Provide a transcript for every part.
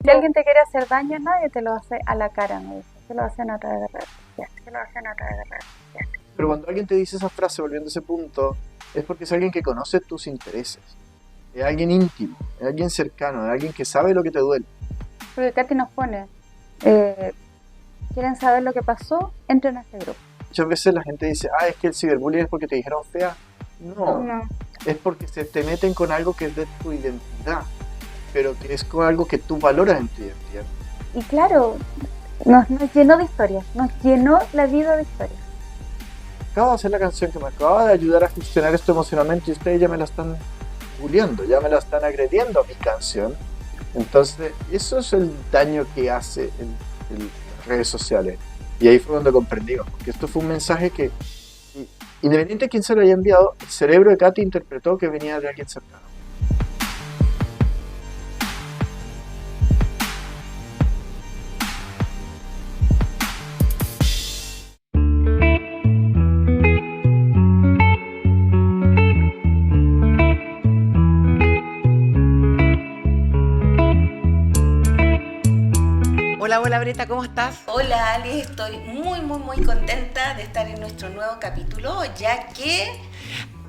Si alguien te quiere hacer daño, nadie te lo hace a la cara, me dice. Te lo hacen a través de redes sociales. Te lo hacen a través de redes sociales. Pero cuando alguien te dice esa frase, volviendo a ese punto, es porque es alguien que conoce tus intereses. Es alguien íntimo, es alguien cercano, es alguien que sabe lo que te duele. Porque Katy nos pone, ¿quieren saber lo que pasó? Entren a este grupo. Muchas veces la gente dice, es que el ciberbullying es porque te dijeron fea. No, No. es porque se te meten con algo que es de tu identidad, pero que es con algo que tú valoras en tu identidad. Y claro, nos llenó de historias, nos llenó la vida de historias. Acabo de hacer la canción que me acaba de ayudar a gestionar esto emocionalmente y ustedes ya me la están bulleando, ya me la están agrediendo a mi canción. Entonces, eso es el daño que hace en las redes sociales. Y ahí fue donde comprendimos, porque esto fue un mensaje que, independiente de quién se lo haya enviado, el cerebro de Katy interpretó que venía de alguien cercano. Hola, hola Breta, ¿cómo estás? Hola Ali, estoy muy contenta de estar en nuestro nuevo capítulo, ya que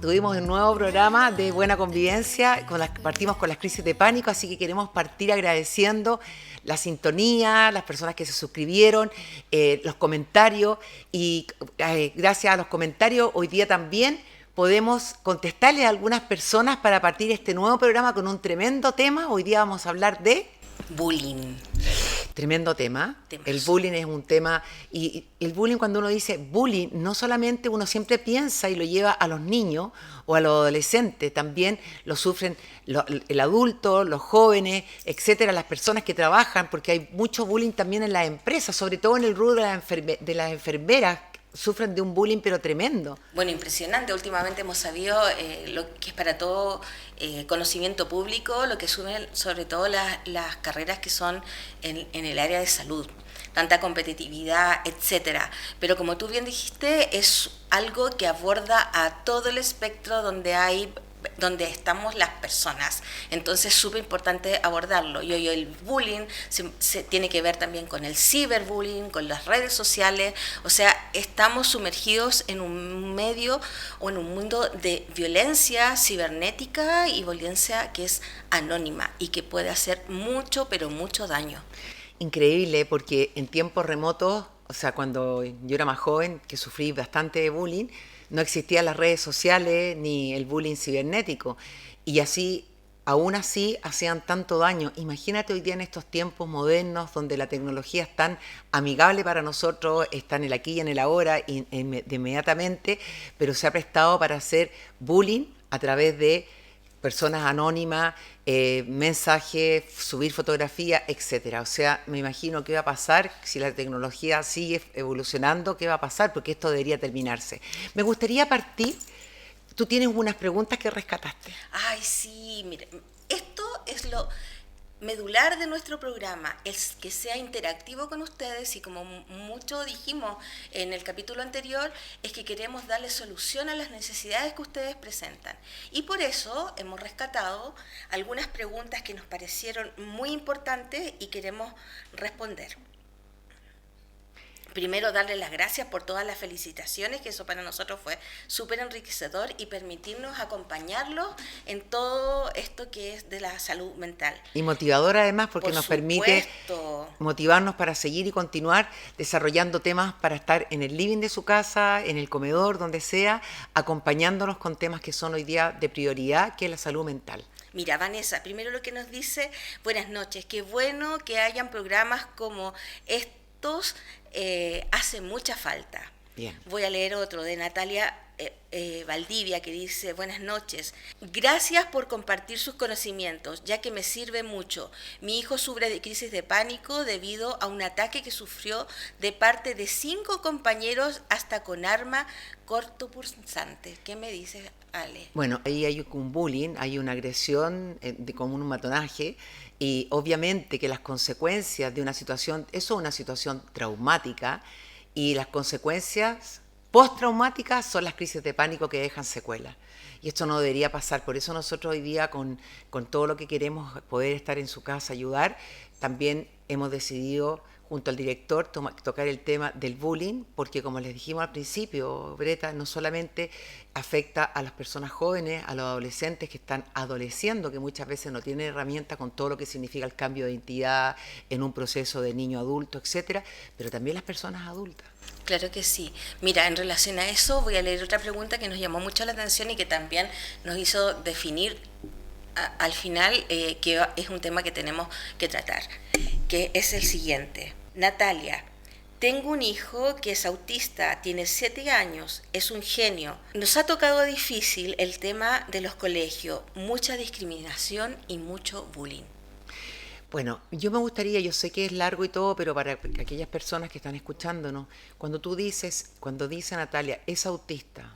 tuvimos un nuevo programa de buena convivencia, partimos con las crisis de pánico, así que queremos partir agradeciendo la sintonía, las personas que se suscribieron, los comentarios, y gracias a los comentarios hoy día también podemos contestarle a algunas personas para partir este nuevo programa con un tremendo tema. Hoy día vamos a hablar de bullying. Tremendo tema. Temas. El bullying es un tema, y el bullying, cuando uno dice bullying, no solamente uno siempre piensa y lo lleva a los niños o a los adolescentes, también lo sufren el adulto, los jóvenes, etcétera, las personas que trabajan, porque hay mucho bullying también en las empresas, sobre todo en el rubro de las enfermeras. Sufren de un bullying pero tremendo. Bueno, impresionante. Últimamente hemos sabido lo que es para todo conocimiento público, lo que suben sobre todo las carreras que son en el área de salud, tanta competitividad, etcétera. Pero como tú bien dijiste, es algo que aborda a todo el espectro donde estamos las personas. Entonces es súper importante abordarlo. Y hoy el bullying se tiene que ver también con el ciberbullying, con las redes sociales. O sea, estamos sumergidos en un medio o en un mundo de violencia cibernética y violencia que es anónima y que puede hacer mucho, pero mucho daño. Increíble, porque en tiempos remotos, o sea, cuando yo era más joven, que sufrí bastante de bullying, no existían las redes sociales ni el bullying cibernético. Y aún así, hacían tanto daño. Imagínate hoy día en estos tiempos modernos donde la tecnología es tan amigable para nosotros, está en el aquí y en el ahora, de inmediatamente, pero se ha prestado para hacer bullying a través de personas anónimas, mensajes, subir fotografías, etcétera. O sea, me imagino qué va a pasar si la tecnología sigue evolucionando, qué va a pasar, porque esto debería terminarse. Me gustaría partir, tú tienes unas preguntas que rescataste. Ay, sí, mire, esto es lo medular de nuestro programa, es que sea interactivo con ustedes, y como mucho dijimos en el capítulo anterior, es que queremos darle solución a las necesidades que ustedes presentan. Y por eso hemos rescatado algunas preguntas que nos parecieron muy importantes y queremos responder. Primero, darle las gracias por todas las felicitaciones, que eso para nosotros fue súper enriquecedor, y permitirnos acompañarlos en todo esto que es de la salud mental. Y motivador además, porque nos permite motivarnos para seguir y continuar desarrollando temas para estar en el living de su casa, en el comedor, donde sea, acompañándonos con temas que son hoy día de prioridad, que es la salud mental. Mira, Vanessa, primero lo que nos dice: buenas noches, qué bueno que hayan programas como estos, hace mucha falta. Bien. Voy a leer otro de Natalia Valdivia, que dice: buenas noches, gracias por compartir sus conocimientos, ya que me sirve mucho. Mi hijo sufre de crisis de pánico debido a un ataque que sufrió de parte de 5 compañeros, hasta con arma cortopunzante. ¿Qué me dices, Ale? Bueno, ahí hay un bullying, hay una agresión como un matonaje, y obviamente que las consecuencias de una situación, eso es una situación traumática, y las consecuencias postraumáticas son las crisis de pánico que dejan secuelas. Y esto no debería pasar. Por eso nosotros hoy día, con todo lo que queremos poder estar en su casa, ayudar, también hemos decidido junto al director tocar el tema del bullying, porque como les dijimos al principio, Breta, no solamente afecta a las personas jóvenes, a los adolescentes que están adoleciendo, que muchas veces no tienen herramientas con todo lo que significa el cambio de identidad en un proceso de niño adulto, etcétera, pero también las personas adultas. Claro que sí. Mira, en relación a eso voy a leer otra pregunta que nos llamó mucho la atención y que también nos hizo definir al final que es un tema que tenemos que tratar, que es el siguiente. Natalia, tengo un hijo que es autista, tiene 7 años, es un genio. Nos ha tocado difícil el tema de los colegios, mucha discriminación y mucho bullying. Bueno, yo me gustaría, yo sé que es largo y todo, pero para aquellas personas que están escuchándonos, cuando dice Natalia, es autista,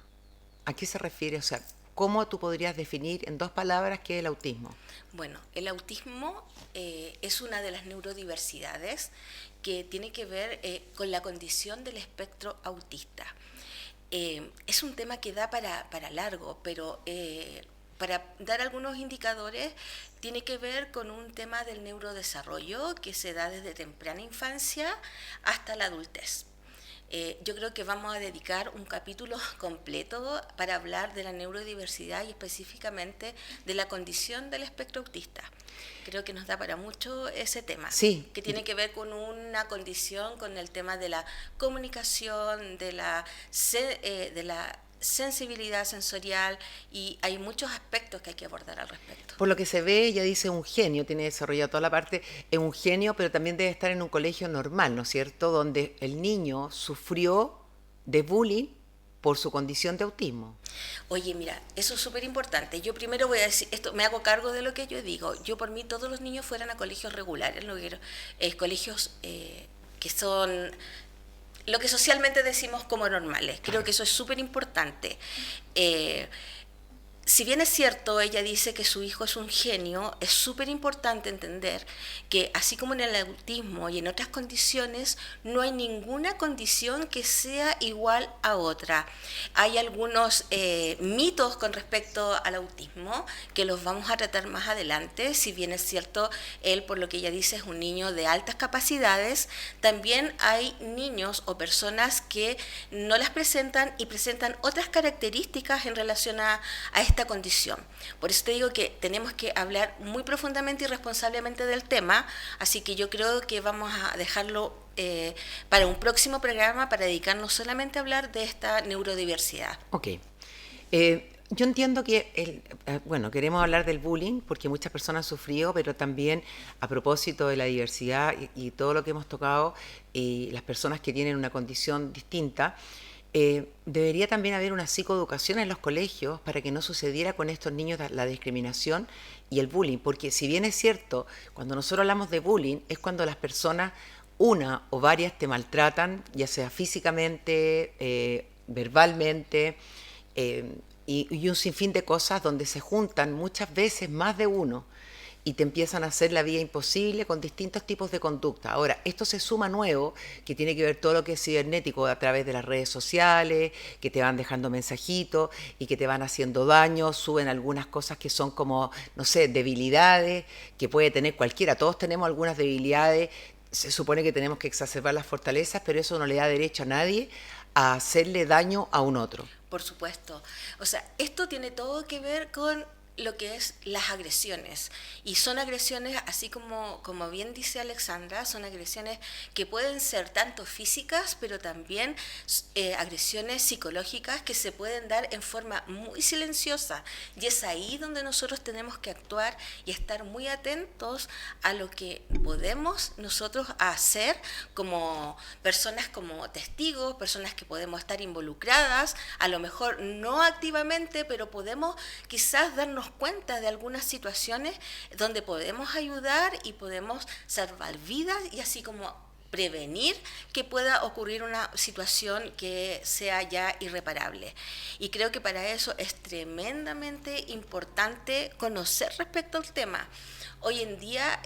¿a qué se refiere? O sea, ¿cómo tú podrías definir en 2 palabras qué es el autismo? Bueno, el autismo es una de las neurodiversidades que tiene que ver con la condición del espectro autista. Es un tema que da para largo, pero para dar algunos indicadores, tiene que ver con un tema del neurodesarrollo que se da desde temprana infancia hasta la adultez. Yo creo que vamos a dedicar un capítulo completo para hablar de la neurodiversidad y específicamente de la condición del espectro autista. Creo que nos da para mucho ese tema, sí, que tiene que ver con una condición, con el tema de la comunicación, de la sensibilidad sensorial, y hay muchos aspectos que hay que abordar al respecto. Por lo que se ve, ella dice un genio, tiene desarrollado toda la parte, es un genio, pero también debe estar en un colegio normal, ¿no es cierto?, donde el niño sufrió de bullying por su condición de autismo. Oye, mira, eso es súper importante. Yo primero voy a decir, esto me hago cargo de lo que yo digo. Yo por mí todos los niños fueran a colegios regulares, colegios que son lo que socialmente decimos como normales. Creo que eso es súper importante. Si bien es cierto, ella dice que su hijo es un genio, es súper importante entender que así como en el autismo y en otras condiciones, no hay ninguna condición que sea igual a otra. Hay algunos mitos con respecto al autismo que los vamos a tratar más adelante. Si bien es cierto, él, por lo que ella dice, es un niño de altas capacidades, también hay niños o personas que no las presentan y presentan otras características en relación a esta condición. Por eso te digo que tenemos que hablar muy profundamente y responsablemente del tema, así que yo creo que vamos a dejarlo para un próximo programa para dedicarnos solamente a hablar de esta neurodiversidad. Ok. Yo entiendo que, queremos hablar del bullying porque muchas personas han sufrido, pero también a propósito de la diversidad y todo lo que hemos tocado, las personas que tienen una condición distinta, debería también haber una psicoeducación en los colegios para que no sucediera con estos niños la discriminación y el bullying, porque si bien es cierto, cuando nosotros hablamos de bullying es cuando las personas, una o varias, te maltratan, ya sea físicamente, verbalmente, y un sinfín de cosas donde se juntan muchas veces más de uno y te empiezan a hacer la vida imposible con distintos tipos de conducta. Ahora, esto se suma nuevo, que tiene que ver todo lo que es cibernético a través de las redes sociales, que te van dejando mensajitos y que te van haciendo daño, suben algunas cosas que son como, no sé, debilidades que puede tener cualquiera. Todos tenemos algunas debilidades, se supone que tenemos que exacerbar las fortalezas, pero eso no le da derecho a nadie a hacerle daño a un otro. Por supuesto. O sea, esto tiene todo que ver con lo que es las agresiones, y son agresiones, así como bien dice Alexandra, son agresiones que pueden ser tanto físicas, pero también agresiones psicológicas que se pueden dar en forma muy silenciosa, y es ahí donde nosotros tenemos que actuar y estar muy atentos a lo que podemos nosotros hacer como personas, como testigos, personas que podemos estar involucradas, a lo mejor no activamente, pero podemos quizás darnos cuenta de algunas situaciones donde podemos ayudar y podemos salvar vidas, y así como prevenir que pueda ocurrir una situación que sea ya irreparable. Y creo que para eso es tremendamente importante conocer respecto al tema. Hoy en día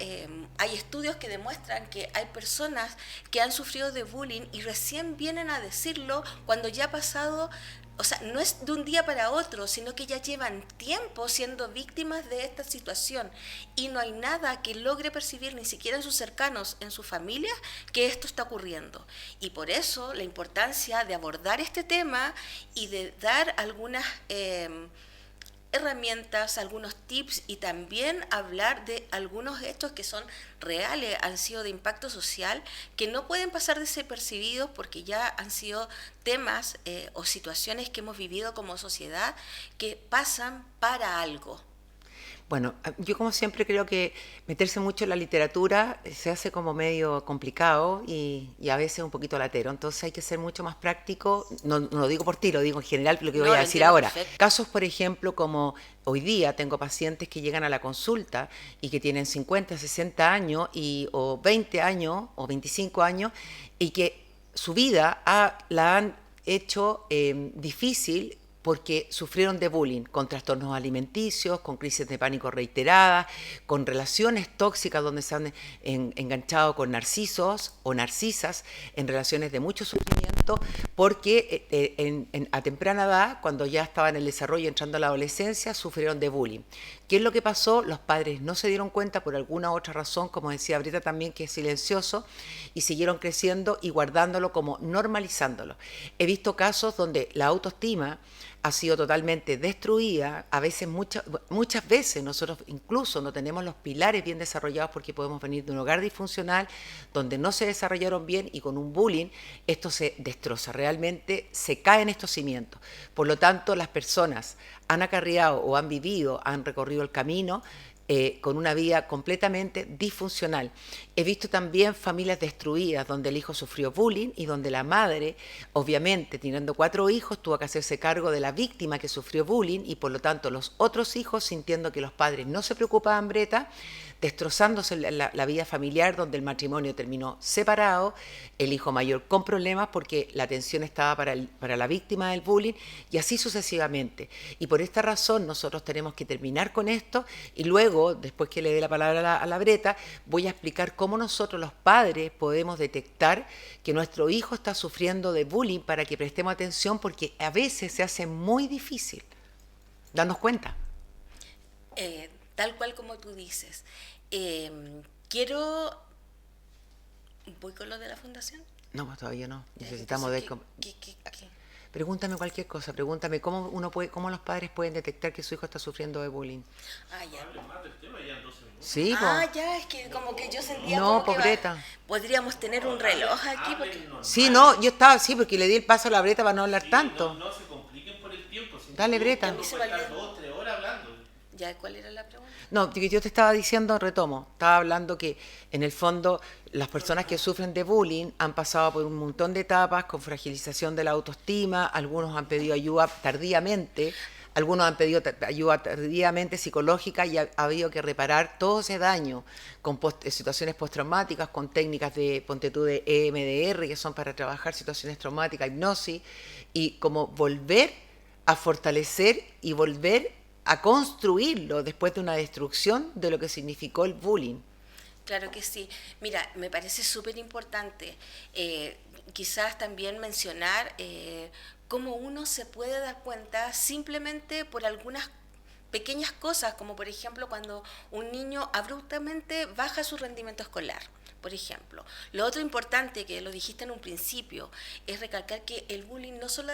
hay estudios que demuestran que hay personas que han sufrido de bullying y recién vienen a decirlo cuando ya ha pasado o sea, no es de un día para otro, sino que ya llevan tiempo siendo víctimas de esta situación y no hay nada que logre percibir, ni siquiera en sus cercanos, en sus familias, que esto está ocurriendo. Y por eso la importancia de abordar este tema y de dar algunas herramientas, algunos tips y también hablar de algunos hechos que son reales, han sido de impacto social, que no pueden pasar desapercibidos porque ya han sido temas o situaciones que hemos vivido como sociedad que pasan para algo. Bueno, yo como siempre creo que meterse mucho en la literatura se hace como medio complicado y a veces un poquito latero, entonces hay que ser mucho más práctico, no lo digo por ti, lo digo en general, lo que voy a decir ahora. Perfecto. Casos, por ejemplo, como hoy día tengo pacientes que llegan a la consulta y que tienen 50, 60 años o 20 años o 25 años y que su vida la han hecho difícil porque sufrieron de bullying, con trastornos alimenticios, con crisis de pánico reiteradas, con relaciones tóxicas donde se han enganchado con narcisos o narcisas, en relaciones de mucho sufrimiento, porque a temprana edad, cuando ya estaban en el desarrollo, entrando a la adolescencia, sufrieron de bullying. ¿Qué es lo que pasó? Los padres no se dieron cuenta por alguna otra razón, como decía Brita también, que es silencioso, y siguieron creciendo y guardándolo como normalizándolo. He visto casos donde la autoestima ha sido totalmente destruida, a veces, muchas veces nosotros incluso no tenemos los pilares bien desarrollados porque podemos venir de un hogar disfuncional donde no se desarrollaron bien y con un bullying esto se destroza, realmente se caen estos cimientos. Por lo tanto, las personas han acarreado o han vivido, han recorrido el camino con una vida completamente disfuncional. He visto también familias destruidas donde el hijo sufrió bullying y donde la madre, obviamente teniendo 4 hijos, tuvo que hacerse cargo de la víctima que sufrió bullying y por lo tanto los otros hijos, sintiendo que los padres no se preocupaban, Breta, destrozándose la vida familiar, donde el matrimonio terminó separado, el hijo mayor con problemas porque la atención estaba para la víctima del bullying y así sucesivamente. Y por esta razón nosotros tenemos que terminar con esto y luego, después que le dé la palabra a la Breta, voy a explicar cómo nosotros los padres podemos detectar que nuestro hijo está sufriendo de bullying para que prestemos atención porque a veces se hace muy difícil darnos cuenta. Tal cual como tú dices. Quiero... ¿Voy con lo de la fundación? No, pues todavía no. Necesitamos ver... ¿Qué? Pregúntame cualquier cosa. Pregúntame cómo los padres pueden detectar que su hijo está sufriendo de bullying. Ah, ya. Sí, ya, es que como que yo sentía no, como Breta. Podríamos tener un reloj aquí. Porque... Sí, no, yo estaba así porque le di el paso a la Breta para no hablar tanto. No se compliquen por el tiempo. Dale, Breta. Vamos a estar 2 o 3 horas hablando. ¿Ya cuál era la pregunta? No, yo te estaba diciendo, retomo, estaba hablando que en el fondo las personas que sufren de bullying han pasado por un montón de etapas con fragilización de la autoestima, algunos han pedido ayuda tardíamente, algunos han pedido ayuda tardíamente psicológica y ha habido que reparar todo ese daño con situaciones postraumáticas, con técnicas de, ponte tú, de EMDR, que son para trabajar situaciones traumáticas, hipnosis, y como volver a fortalecer y volver a construirlo después de una destrucción de lo que significó el bullying. Claro que sí. Mira, me parece súper importante quizás también mencionar cómo uno se puede dar cuenta simplemente por algunas pequeñas cosas, como por ejemplo cuando un niño abruptamente baja su rendimiento escolar. Por ejemplo, lo otro importante que lo dijiste en un principio es recalcar que el bullying no solo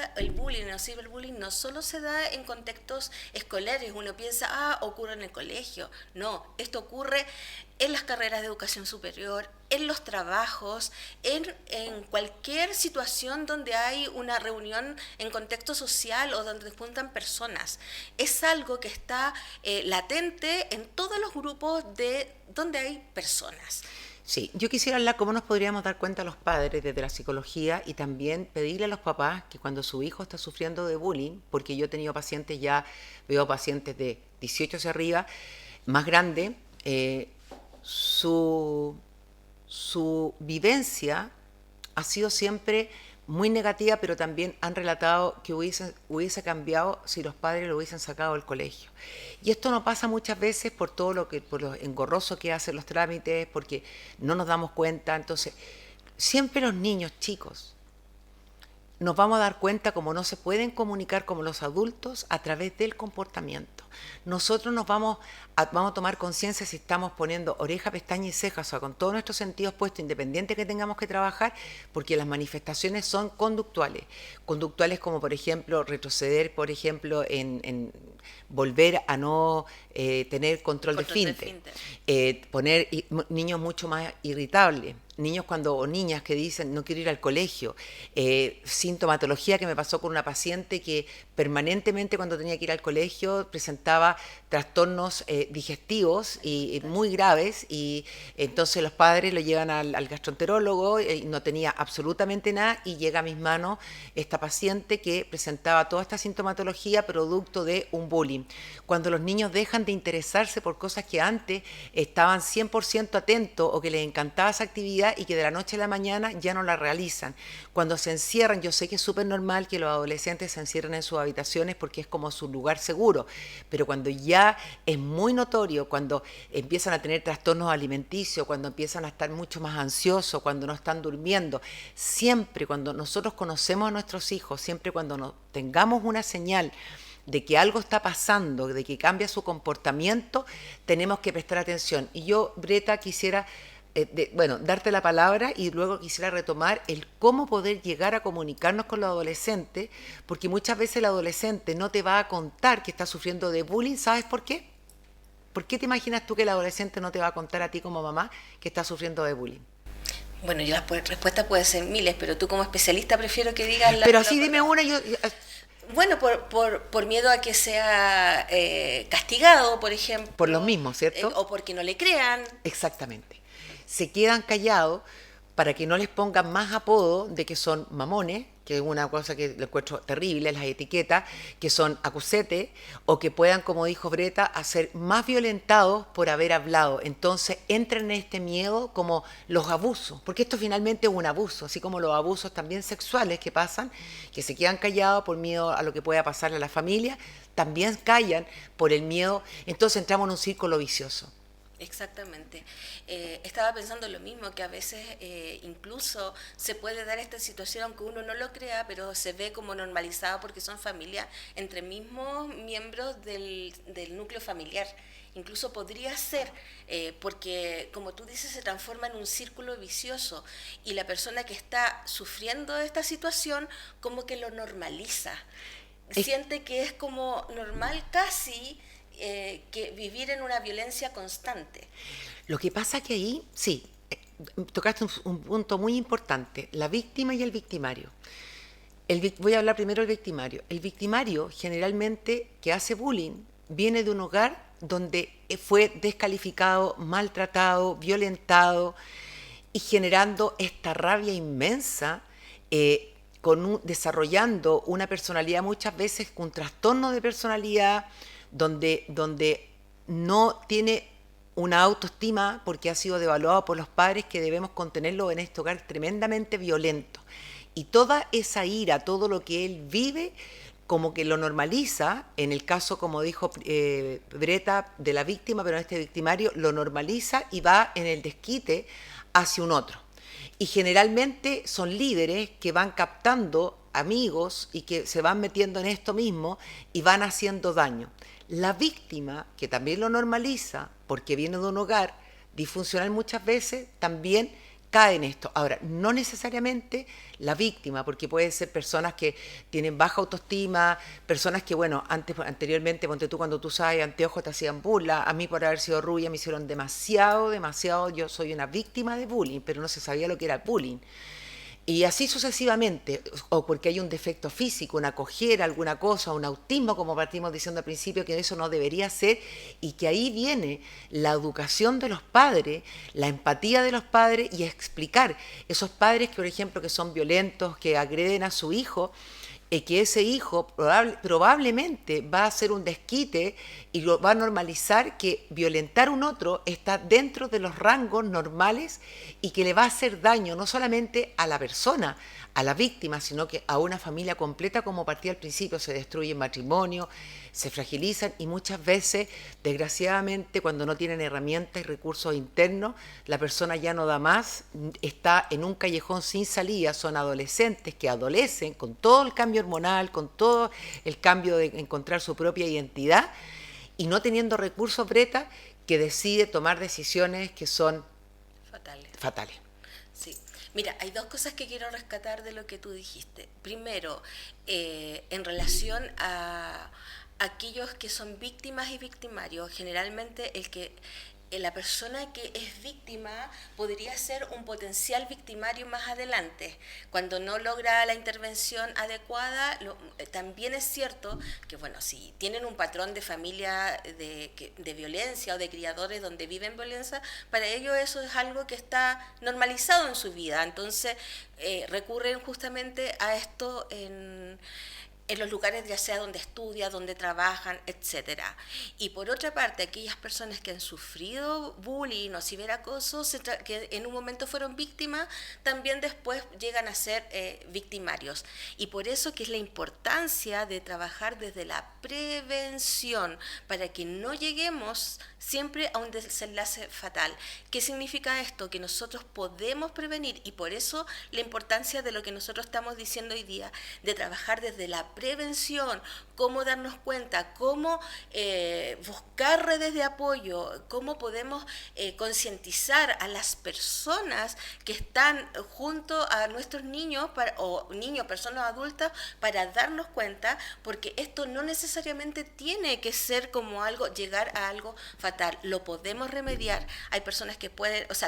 se da en contextos escolares. Uno piensa, ocurre en el colegio. No, esto ocurre en las carreras de educación superior, en los trabajos, en cualquier situación donde hay una reunión en contexto social o donde se juntan personas. Es algo que está latente en todos los grupos de donde hay personas. Sí, yo quisiera hablar cómo nos podríamos dar cuenta los padres desde la psicología y también pedirle a los papás que cuando su hijo está sufriendo de bullying, porque yo he tenido pacientes veo pacientes de 18 hacia arriba, más grandes, su vivencia ha sido siempre muy negativa, pero también han relatado que hubiese cambiado si los padres lo hubiesen sacado del colegio. Y esto no pasa muchas veces por lo engorroso que hacen los trámites, porque no nos damos cuenta. Entonces, siempre los niños chicos nos vamos a dar cuenta cómo no se pueden comunicar como los adultos a través del comportamiento. Nosotros vamos a tomar conciencia si estamos poniendo oreja, pestaña y cejas, o sea, con todos nuestros sentidos puestos, independiente que tengamos que trabajar, porque las manifestaciones son conductuales. Conductuales como, por ejemplo, retroceder, por ejemplo, en volver a no tener control de esfínter. Poner niños mucho más irritables. Niños o niñas que dicen no quiero ir al colegio, sintomatología que me pasó con una paciente que permanentemente cuando tenía que ir al colegio presentaba trastornos digestivos y muy graves, y entonces los padres lo llevan al gastroenterólogo y no tenía absolutamente nada, y llega a mis manos esta paciente que presentaba toda esta sintomatología producto de un bullying. Cuando los niños dejan de interesarse por cosas que antes estaban 100% atentos o que les encantaba esa actividad, y que de la noche a la mañana ya no la realizan. Cuando se encierran, yo sé que es súper normal que los adolescentes se encierren en sus habitaciones porque es como su lugar seguro, pero cuando ya es muy notorio, cuando empiezan a tener trastornos alimenticios, cuando empiezan a estar mucho más ansiosos, cuando no están durmiendo, siempre cuando nosotros conocemos a nuestros hijos, siempre cuando tengamos una señal de que algo está pasando, de que cambia su comportamiento, tenemos que prestar atención. Y yo, Breta, quisiera darte la palabra, y luego quisiera retomar el cómo poder llegar a comunicarnos con los adolescentes, porque muchas veces el adolescente no te va a contar que está sufriendo de bullying. ¿Sabes por qué? ¿Por qué te imaginas tú que el adolescente no te va a contar a ti como mamá que está sufriendo de bullying? Bueno, yo las respuestas pueden ser miles, pero tú como especialista prefiero que digas Pero así dime una. Bueno, por miedo a que sea castigado, por ejemplo. Por lo mismo, ¿cierto? O porque no le crean. Exactamente. Se quedan callados para que no les pongan más apodo de que son mamones, que es una cosa que le encuentro terrible, las etiquetas, que son acusetes, o que puedan, como dijo Breta, ser más violentados por haber hablado. Entonces entran en este miedo como los abusos, porque esto finalmente es un abuso, así como los abusos también sexuales que pasan, que se quedan callados por miedo a lo que pueda pasarle a la familia, también callan por el miedo, entonces entramos en un círculo vicioso. Exactamente. Estaba pensando lo mismo, que a veces incluso se puede dar esta situación, aunque uno no lo crea, pero se ve como normalizado porque son familias entre mismos miembros del núcleo familiar. Incluso podría ser, porque como tú dices, se transforma en un círculo vicioso, y la persona que está sufriendo esta situación como que lo normaliza. Siente que es como normal casi, que vivir en una violencia constante. Lo que pasa que ahí, sí, tocaste un punto muy importante, la víctima y el victimario. Voy a hablar primero del victimario. El victimario, generalmente, que hace bullying, viene de un hogar donde fue descalificado, maltratado, violentado, y generando esta rabia inmensa, desarrollando una personalidad muchas veces con trastorno de personalidad, donde no tiene una autoestima porque ha sido devaluado por los padres, que debemos contenerlo en este hogar tremendamente violento. Y toda esa ira, todo lo que él vive, como que lo normaliza, en el caso, como dijo Breta, de la víctima, pero en este victimario lo normaliza y va en el desquite hacia un otro. Y generalmente son líderes que van captando amigos y que se van metiendo en esto mismo y van haciendo daño. La víctima, que también lo normaliza porque viene de un hogar disfuncional muchas veces, también cae en esto. Ahora, no necesariamente la víctima, porque pueden ser personas que tienen baja autoestima, personas que, bueno, anteriormente, ponte tú, cuando tú usabas anteojos te hacían burla. A mí, por haber sido rubia, me hicieron demasiado, yo soy una víctima de bullying, pero no se sabía lo que era bullying. Y así sucesivamente, o porque hay un defecto físico, una cojera, alguna cosa, un autismo, como partimos diciendo al principio, que eso no debería ser, y que ahí viene la educación de los padres, la empatía de los padres, y explicar esos padres que, por ejemplo, que son violentos, que agreden a su hijo, que ese hijo probablemente va a hacer un desquite y lo va a normalizar que violentar a un otro está dentro de los rangos normales y que le va a hacer daño no solamente a la persona, a la víctima, sino que a una familia completa, como partía al principio. Se destruye matrimonio, se fragilizan y muchas veces, desgraciadamente, cuando no tienen herramientas y recursos internos, la persona ya no da más, está en un callejón sin salida. Son adolescentes que adolecen con todo el cambio hormonal, con todo el cambio de encontrar su propia identidad y no teniendo recursos, Breta, que decide tomar decisiones que son fatales. Sí. Mira, hay dos cosas que quiero rescatar de lo que tú dijiste. Primero, en relación a aquellos que son víctimas y victimarios, generalmente la persona que es víctima podría ser un potencial victimario más adelante. Cuando no logra la intervención adecuada, también es cierto que, bueno, si tienen un patrón de familia de violencia o de criadores donde viven violencia, para ellos eso es algo que está normalizado en su vida. Entonces, recurren justamente a esto en los lugares ya sea donde estudian, donde trabajan, etcétera. Y por otra parte, aquellas personas que han sufrido bullying o ciberacoso, que en un momento fueron víctimas, también después llegan a ser victimarios. Y por eso que es la importancia de trabajar desde la prevención, para que no lleguemos siempre a un desenlace fatal. ¿Qué significa esto? Que nosotros podemos prevenir, y por eso la importancia de lo que nosotros estamos diciendo hoy día, de trabajar desde la prevención, cómo darnos cuenta, cómo buscar redes de apoyo, cómo podemos concientizar a las personas que están junto a nuestros niños, personas adultas, para darnos cuenta, porque esto no necesariamente tiene que ser como llegar a algo fatal. Lo podemos remediar. Hay personas que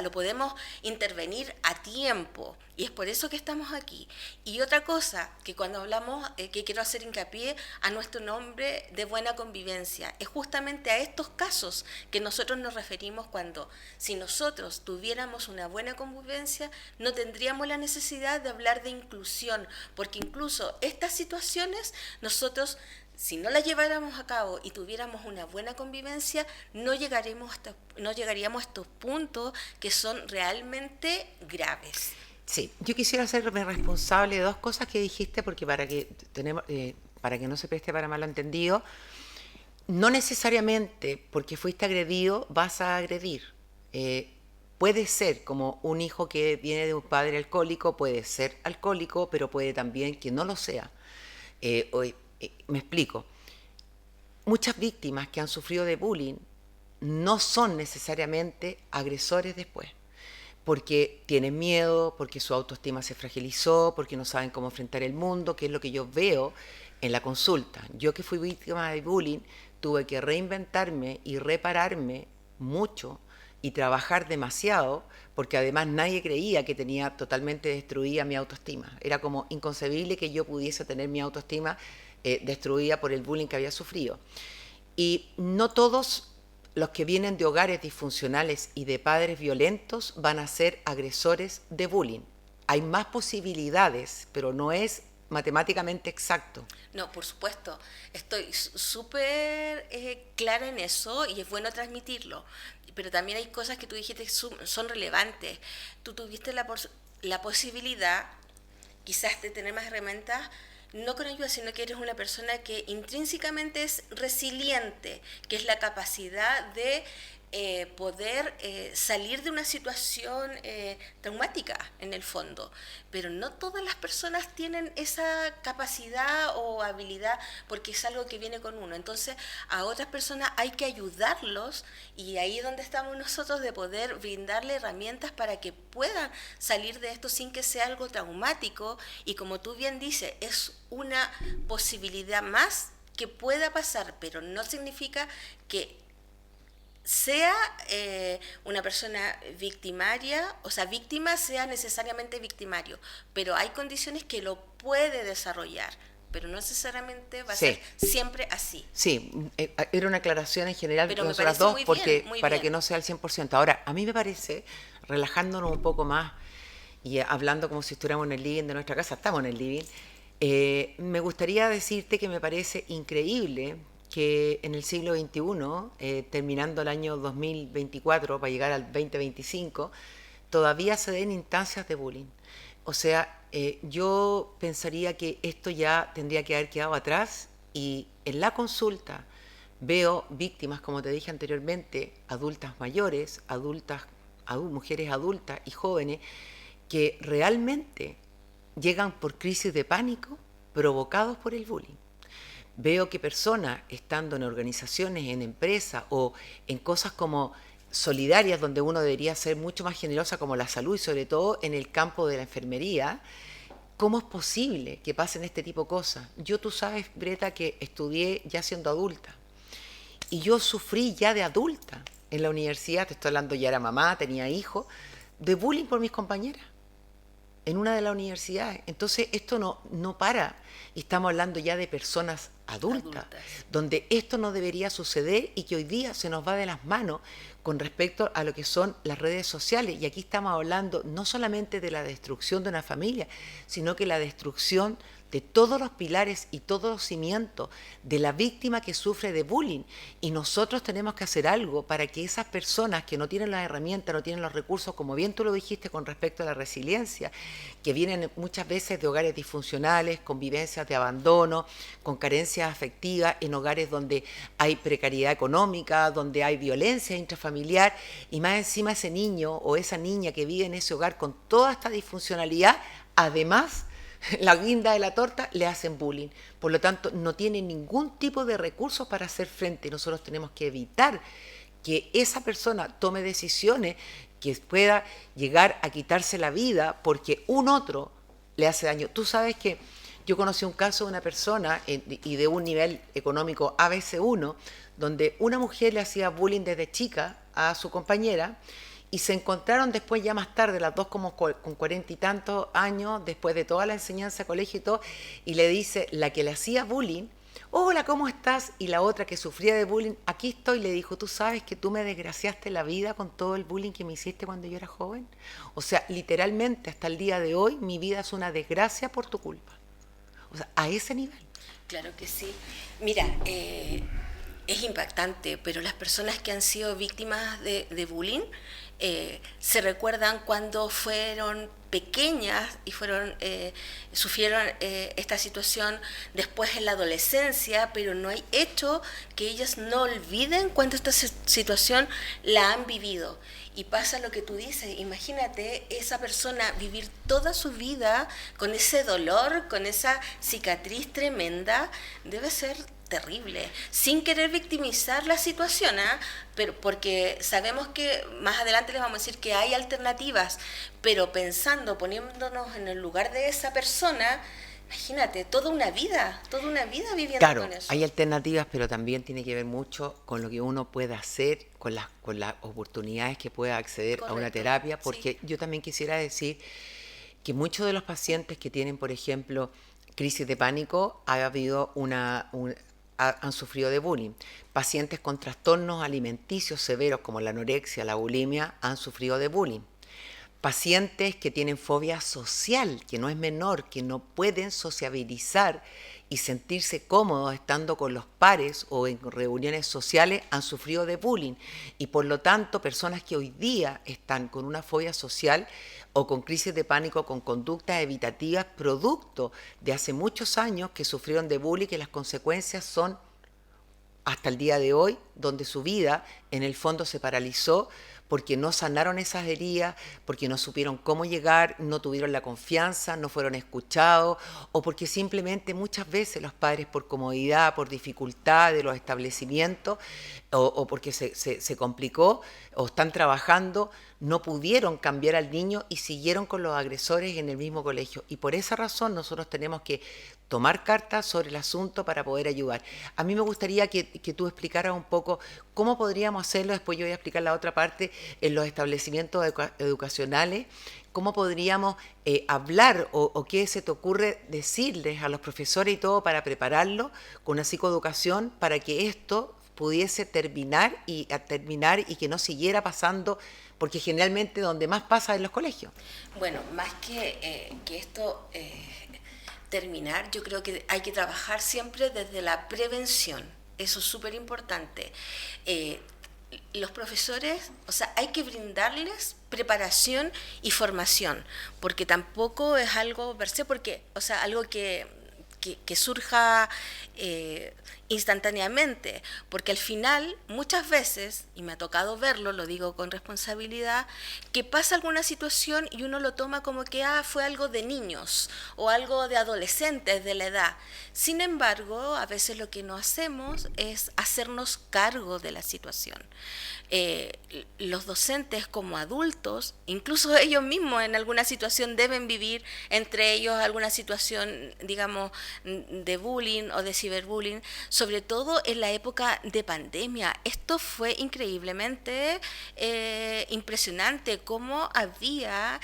lo podemos intervenir a tiempo. Y es por eso que estamos aquí. Y otra cosa, que cuando hablamos, que quiero hacer hincapié a nuestro nombre de buena convivencia, es justamente a estos casos que nosotros nos referimos cuando, si nosotros tuviéramos una buena convivencia, no tendríamos la necesidad de hablar de inclusión, porque incluso estas situaciones nosotros, si no las lleváramos a cabo y tuviéramos una buena convivencia, no llegaríamos a estos puntos que son realmente graves. Sí, yo quisiera hacerme responsable de dos cosas que dijiste, porque para que no se preste para malentendido, no necesariamente porque fuiste agredido vas a agredir. Puede ser como un hijo que viene de un padre alcohólico, puede ser alcohólico, pero puede también que no lo sea. Me explico. Muchas víctimas que han sufrido de bullying no son necesariamente agresores después, porque tienen miedo, porque su autoestima se fragilizó, porque no saben cómo enfrentar el mundo, que es lo que yo veo en la consulta. Yo, que fui víctima de bullying, tuve que reinventarme y repararme mucho y trabajar demasiado, porque además nadie creía que tenía totalmente destruida mi autoestima. Era como inconcebible que yo pudiese tener mi autoestima destruida por el bullying que había sufrido. Y no todos los que vienen de hogares disfuncionales y de padres violentos van a ser agresores de bullying. Hay más posibilidades, pero no es matemáticamente exacto. No, por supuesto. Estoy súper clara en eso y es bueno transmitirlo. Pero también hay cosas que tú dijiste que son relevantes. Tú tuviste la posibilidad, quizás, de tener más herramientas, no con ayuda, sino que eres una persona que intrínsecamente es resiliente, que es la capacidad de poder salir de una situación traumática en el fondo. Pero no todas las personas tienen esa capacidad o habilidad, porque es algo que viene con uno. Entonces a otras personas hay que ayudarlos, y ahí es donde estamos nosotros, de poder brindarle herramientas para que puedan salir de esto sin que sea algo traumático. Y como tú bien dices, es una posibilidad más que pueda pasar, pero no significa que sea una persona victimaria, o sea, víctima sea necesariamente victimario, pero hay condiciones que lo puede desarrollar, pero no necesariamente va a ser siempre así. Sí, era una aclaración en general pero de nosotras dos, porque muy para bien. que no sea al 100%. Ahora, a mí me parece, relajándonos un poco más y hablando como si estuviéramos en el living de nuestra casa, estamos en el living, Me gustaría decirte que me parece increíble que en el siglo XXI, terminando el año 2024 para llegar al 2025, todavía se den instancias de bullying. O sea, yo pensaría que esto ya tendría que haber quedado atrás y en la consulta veo víctimas, como te dije anteriormente, adultas mayores, mujeres adultas y jóvenes que realmente llegan por crisis de pánico provocados por el bullying. Veo que personas estando en organizaciones, en empresas o en cosas como solidarias, donde uno debería ser mucho más generosa, como la salud y sobre todo en el campo de la enfermería, ¿cómo es posible que pasen este tipo de cosas? Yo, tú sabes, Greta, que estudié ya siendo adulta y yo sufrí ya de adulta en la universidad, te estoy hablando, ya era mamá, tenía hijos, de bullying por mis compañeras en una de las universidades. Entonces esto no para. Y estamos hablando ya de personas adultas, donde esto no debería suceder y que hoy día se nos va de las manos con respecto a lo que son las redes sociales. Y aquí estamos hablando no solamente de la destrucción de una familia, sino que la destrucción de todos los pilares y todos los cimientos de la víctima que sufre de bullying. Y nosotros tenemos que hacer algo para que esas personas que no tienen las herramientas, no tienen los recursos, como bien tú lo dijiste con respecto a la resiliencia, que vienen muchas veces de hogares disfuncionales, con vivencias de abandono, con carencias afectivas, en hogares donde hay precariedad económica, donde hay violencia intrafamiliar, y más encima ese niño o esa niña que vive en ese hogar con toda esta disfuncionalidad, además la guinda de la torta, le hacen bullying. Por lo tanto, no tiene ningún tipo de recursos para hacer frente. Nosotros tenemos que evitar que esa persona tome decisiones que pueda llegar a quitarse la vida porque un otro le hace daño. Tú sabes que yo conocí un caso de una persona y de un nivel económico ABC1, donde una mujer le hacía bullying desde chica a su compañera, y se encontraron después ya más tarde, las dos como con 40 y tantos años, después de toda la enseñanza, colegio y todo, y le dice, la que le hacía bullying, hola, ¿cómo estás? Y la otra que sufría de bullying, aquí estoy, le dijo, tú sabes que tú me desgraciaste la vida con todo el bullying que me hiciste cuando yo era joven. O sea, literalmente hasta el día de hoy mi vida es una desgracia por tu culpa. O sea, a ese nivel. Claro que sí. Mira, es impactante, pero las personas que han sido víctimas de bullying se recuerdan cuando fueron pequeñas y sufrieron esta situación después en la adolescencia, pero no hay hecho que ellas no olviden cuando esta situación la han vivido. Y pasa lo que tú dices, imagínate esa persona vivir toda su vida con ese dolor, con esa cicatriz tremenda, debe ser terrible, sin querer victimizar la situación, pero porque sabemos que más adelante les vamos a decir que hay alternativas, pero pensando, poniéndonos en el lugar de esa persona, imagínate, toda una vida viviendo claro, con eso. Hay alternativas, pero también tiene que ver mucho con lo que uno puede hacer, con las oportunidades que pueda acceder a una terapia, porque yo también quisiera decir que muchos de los pacientes que tienen, por ejemplo, crisis de pánico, han sufrido de bullying. Pacientes con trastornos alimenticios severos como la anorexia, la bulimia, han sufrido de bullying. Pacientes que tienen fobia social, que no es menor, que no pueden sociabilizar y sentirse cómodos estando con los pares o en reuniones sociales, han sufrido de bullying. Y por lo tanto, personas que hoy día están con una fobia social o con crisis de pánico, con conductas evitativas, producto de hace muchos años que sufrieron de bullying, que las consecuencias son hasta el día de hoy, donde su vida en el fondo se paralizó porque no sanaron esas heridas, porque no supieron cómo llegar, no tuvieron la confianza, no fueron escuchados, o porque simplemente muchas veces los padres por comodidad, por dificultad de los establecimientos, o porque se complicó, o están trabajando, no pudieron cambiar al niño y siguieron con los agresores en el mismo colegio. Y por esa razón nosotros tenemos que tomar cartas sobre el asunto para poder ayudar. A mí me gustaría que tú explicaras un poco cómo podríamos hacerlo, después yo voy a explicar la otra parte, en los establecimientos educacionales, cómo podríamos hablar o qué se te ocurre decirles a los profesores y todo para prepararlos con una psicoeducación para que esto pudiese terminar y que no siguiera pasando, porque generalmente donde más pasa es en los colegios. Bueno, más que esto terminar, yo creo que hay que trabajar siempre desde la prevención. Eso es súper importante. Los profesores, o sea, hay que brindarles preparación y formación, porque tampoco es algo per se, porque, o sea, algo que surja instantáneamente, porque al final muchas veces, y me ha tocado verlo, lo digo con responsabilidad, que pasa alguna situación y uno lo toma como que fue algo de niños o algo de adolescentes de la edad. Sin embargo, a veces lo que no hacemos es hacernos cargo de la situación. Los docentes como adultos, incluso ellos mismos en alguna situación deben vivir entre ellos alguna situación, digamos, de bullying o de ciberbullying, sobre todo en la época de pandemia. Esto fue increíblemente impresionante, cómo había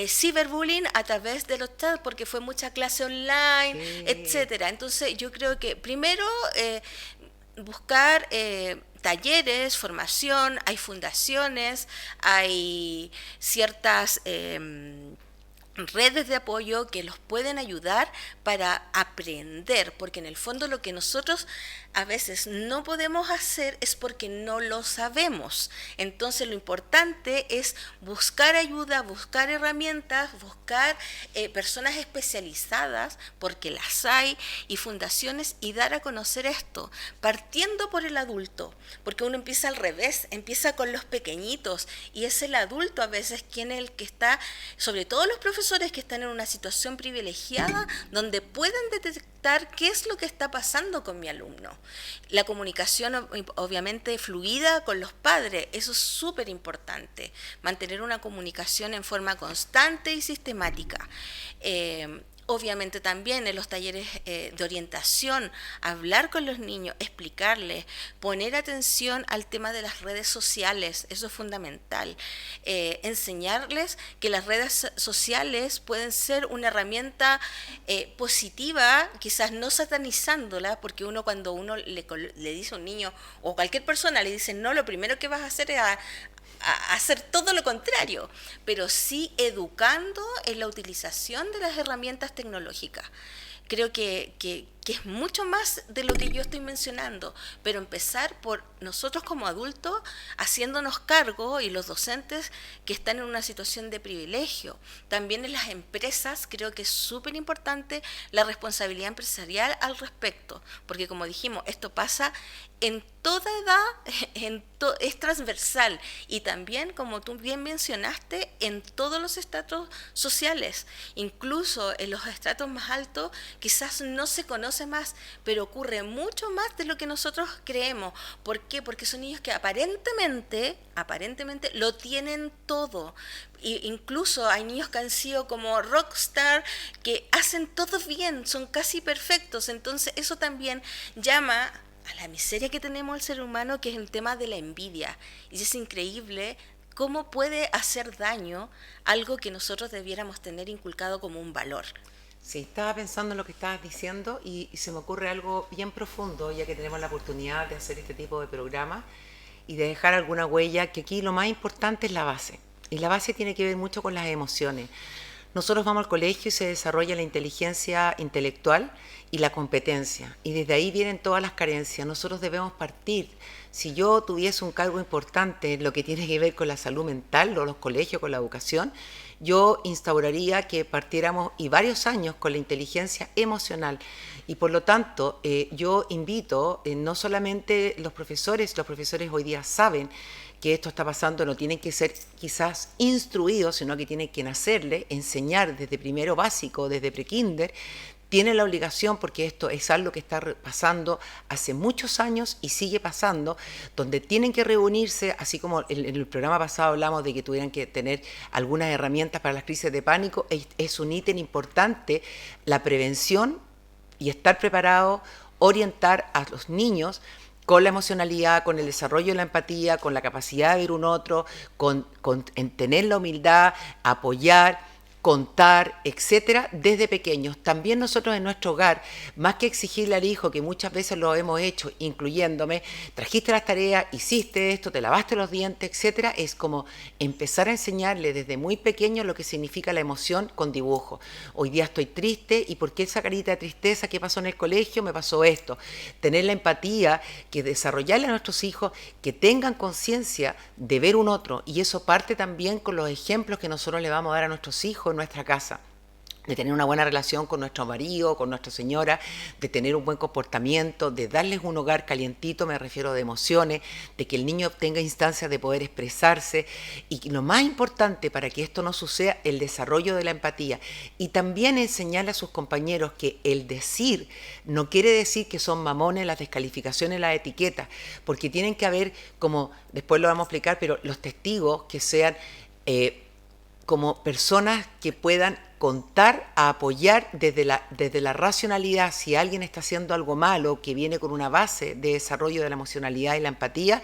ciberbullying a través de los chats, porque fue mucha clase online, Sí. etcétera. Entonces yo creo que primero buscar talleres, formación, hay fundaciones, hay ciertas redes de apoyo que los pueden ayudar para aprender, porque en el fondo lo que nosotros a veces no podemos hacer es porque no lo sabemos. Entonces lo importante es buscar ayuda, buscar herramientas, buscar personas especializadas, porque las hay, y fundaciones, y dar a conocer esto, partiendo por el adulto, porque uno empieza al revés, empieza con los pequeñitos, y es el adulto a veces quien es el que está, sobre todo los profesores que están en una situación privilegiada, donde pueden detectar qué es lo que está pasando con mi alumno. La comunicación obviamente fluida con los padres, eso es súper importante, mantener una comunicación en forma constante y sistemática. Obviamente también en los talleres de orientación, hablar con los niños, explicarles, poner atención al tema de las redes sociales, eso es fundamental. Enseñarles que las redes sociales pueden ser una herramienta positiva, quizás no satanizándola, porque cuando uno le dice a un niño o cualquier persona le dice no, lo primero que vas a hacer es a hacer todo lo contrario, pero sí educando en la utilización de las herramientas tecnológicas. Creo que es mucho más de lo que yo estoy mencionando, pero empezar por nosotros como adultos haciéndonos cargo, y los docentes que están en una situación de privilegio. También en las empresas creo que es súper importante la responsabilidad empresarial al respecto, porque como dijimos, esto pasa en toda edad, es transversal, y también, como tú bien mencionaste, en todos los estratos sociales, incluso en los estratos más altos quizás no se conoce más, pero ocurre mucho más de lo que nosotros creemos. ¿Por qué? Porque son niños que aparentemente lo tienen todo. Incluso hay niños que han sido como rockstar, que hacen todo bien, son casi perfectos. Entonces eso también llama a la miseria que tenemos el ser humano, que es el tema de la envidia. Y es increíble cómo puede hacer daño algo que nosotros debiéramos tener inculcado como un valor. Sí, estaba pensando en lo que estabas diciendo y se me ocurre algo bien profundo, ya que tenemos la oportunidad de hacer este tipo de programas y de dejar alguna huella, que aquí lo más importante es la base. Y la base tiene que ver mucho con las emociones. Nosotros vamos al colegio y se desarrolla la inteligencia intelectual y la competencia. Y desde ahí vienen todas las carencias. Nosotros debemos partir. Si yo tuviese un cargo importante en lo que tiene que ver con la salud mental, o los colegios, con la educación, yo instauraría que partiéramos, y varios años, con la inteligencia emocional. Y por lo tanto, yo invito, no solamente los profesores hoy día saben que esto está pasando, no tienen que ser quizás instruidos, sino que tienen que nacerle, enseñar desde primero básico, desde prekinder, tienen la obligación, porque esto es algo que está pasando hace muchos años y sigue pasando, donde tienen que reunirse, así como en el programa pasado hablamos de que tuvieran que tener algunas herramientas para las crisis de pánico. Es un ítem importante la prevención y estar preparado, orientar a los niños con la emocionalidad, con el desarrollo de la empatía, con la capacidad de ver un otro, en tener la humildad, apoyar, contar, etcétera, desde pequeños. También nosotros en nuestro hogar, más que exigirle al hijo, que muchas veces lo hemos hecho, incluyéndome, trajiste las tareas, hiciste esto, te lavaste los dientes, etcétera, es como empezar a enseñarle desde muy pequeño lo que significa la emoción con dibujo. Hoy día estoy triste, ¿y por qué esa carita de tristeza? ¿Qué pasó en el colegio? Me pasó esto. Tener la empatía, que desarrollarle a nuestros hijos, que tengan conciencia de ver un otro, y eso parte también con los ejemplos que nosotros le vamos a dar a nuestros hijos en nuestra casa, de tener una buena relación con nuestro marido, con nuestra señora, de tener un buen comportamiento, de darles un hogar calientito, me refiero de emociones, de que el niño tenga instancias de poder expresarse, y lo más importante para que esto no suceda, el desarrollo de la empatía, y también enseñarle a sus compañeros que el decir no quiere decir que son mamones, las descalificaciones, las etiquetas, porque tienen que haber, como después lo vamos a explicar, pero los testigos que sean como personas que puedan contar, a apoyar desde la racionalidad. Si alguien está haciendo algo malo, que viene con una base de desarrollo de la emocionalidad y la empatía,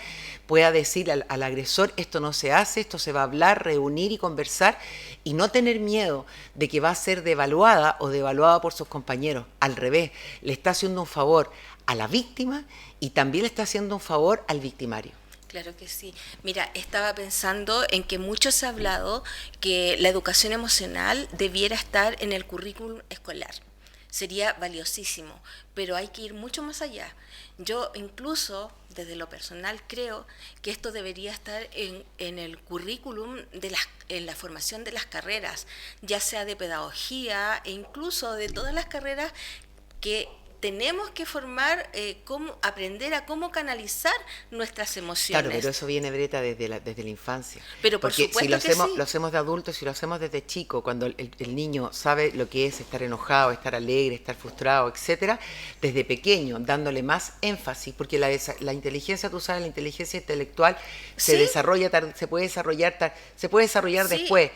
pueda decir al agresor, esto no se hace, esto se va a hablar, reunir y conversar, y no tener miedo de que va a ser devaluada o devaluada por sus compañeros. Al revés, le está haciendo un favor a la víctima y también le está haciendo un favor al victimario. Claro que sí. Mira, estaba pensando en que mucho se ha hablado que la educación emocional debiera estar en el currículum escolar. Sería valiosísimo, pero hay que ir mucho más allá. Yo incluso, desde lo personal, creo que esto debería estar en el currículum en la formación de las carreras, ya sea de pedagogía e incluso de todas las carreras que tenemos que formar, aprender a cómo canalizar nuestras emociones. Claro, pero eso viene, Breta, desde la infancia. Pero por porque supuesto si lo que hacemos, sí. lo hacemos de adultos, si lo hacemos desde chico, cuando el niño sabe lo que es estar enojado, estar alegre, estar frustrado, etcétera, desde pequeño, dándole más énfasis, porque la inteligencia, tú sabes, la inteligencia intelectual se ¿Sí? desarrolla, se puede desarrollar Sí. después.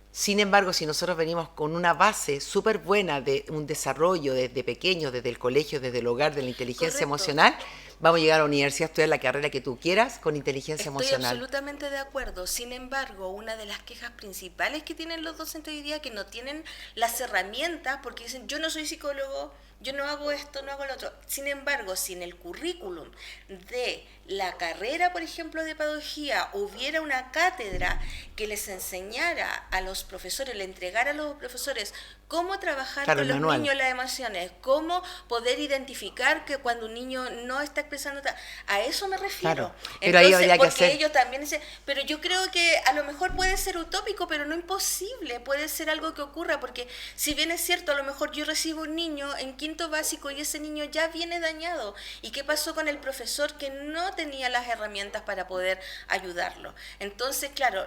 Sin embargo, si nosotros venimos con una base súper buena de un desarrollo desde pequeños, desde el colegio, desde el hogar, de la inteligencia Correcto. emocional, vamos a llegar a la universidad a estudiar la carrera que tú quieras con inteligencia Estoy emocional. absolutamente de acuerdo. Sin embargo, una de las quejas principales que tienen los docentes hoy día es que no tienen las herramientas, porque dicen, yo no soy psicólogo, yo no hago esto, no hago lo otro. Sin embargo, si en el currículum de la carrera, por ejemplo, de pedagogía, hubiera una cátedra que les enseñara a los profesores, le entregara a los profesores cómo trabajar Claro, con el los manual. niños las emociones, cómo poder identificar que cuando un niño no está expresando, a eso me refiero. Claro, pero ahí habría que porque hacer- ellos también dicen, pero yo creo que a lo mejor puede ser utópico, pero no imposible, puede ser algo que ocurra, porque si bien es cierto, a lo mejor yo recibo un niño en quinto básico y ese niño ya viene dañado, ¿y qué pasó con el profesor que no tenía las herramientas para poder ayudarlo? Entonces, claro,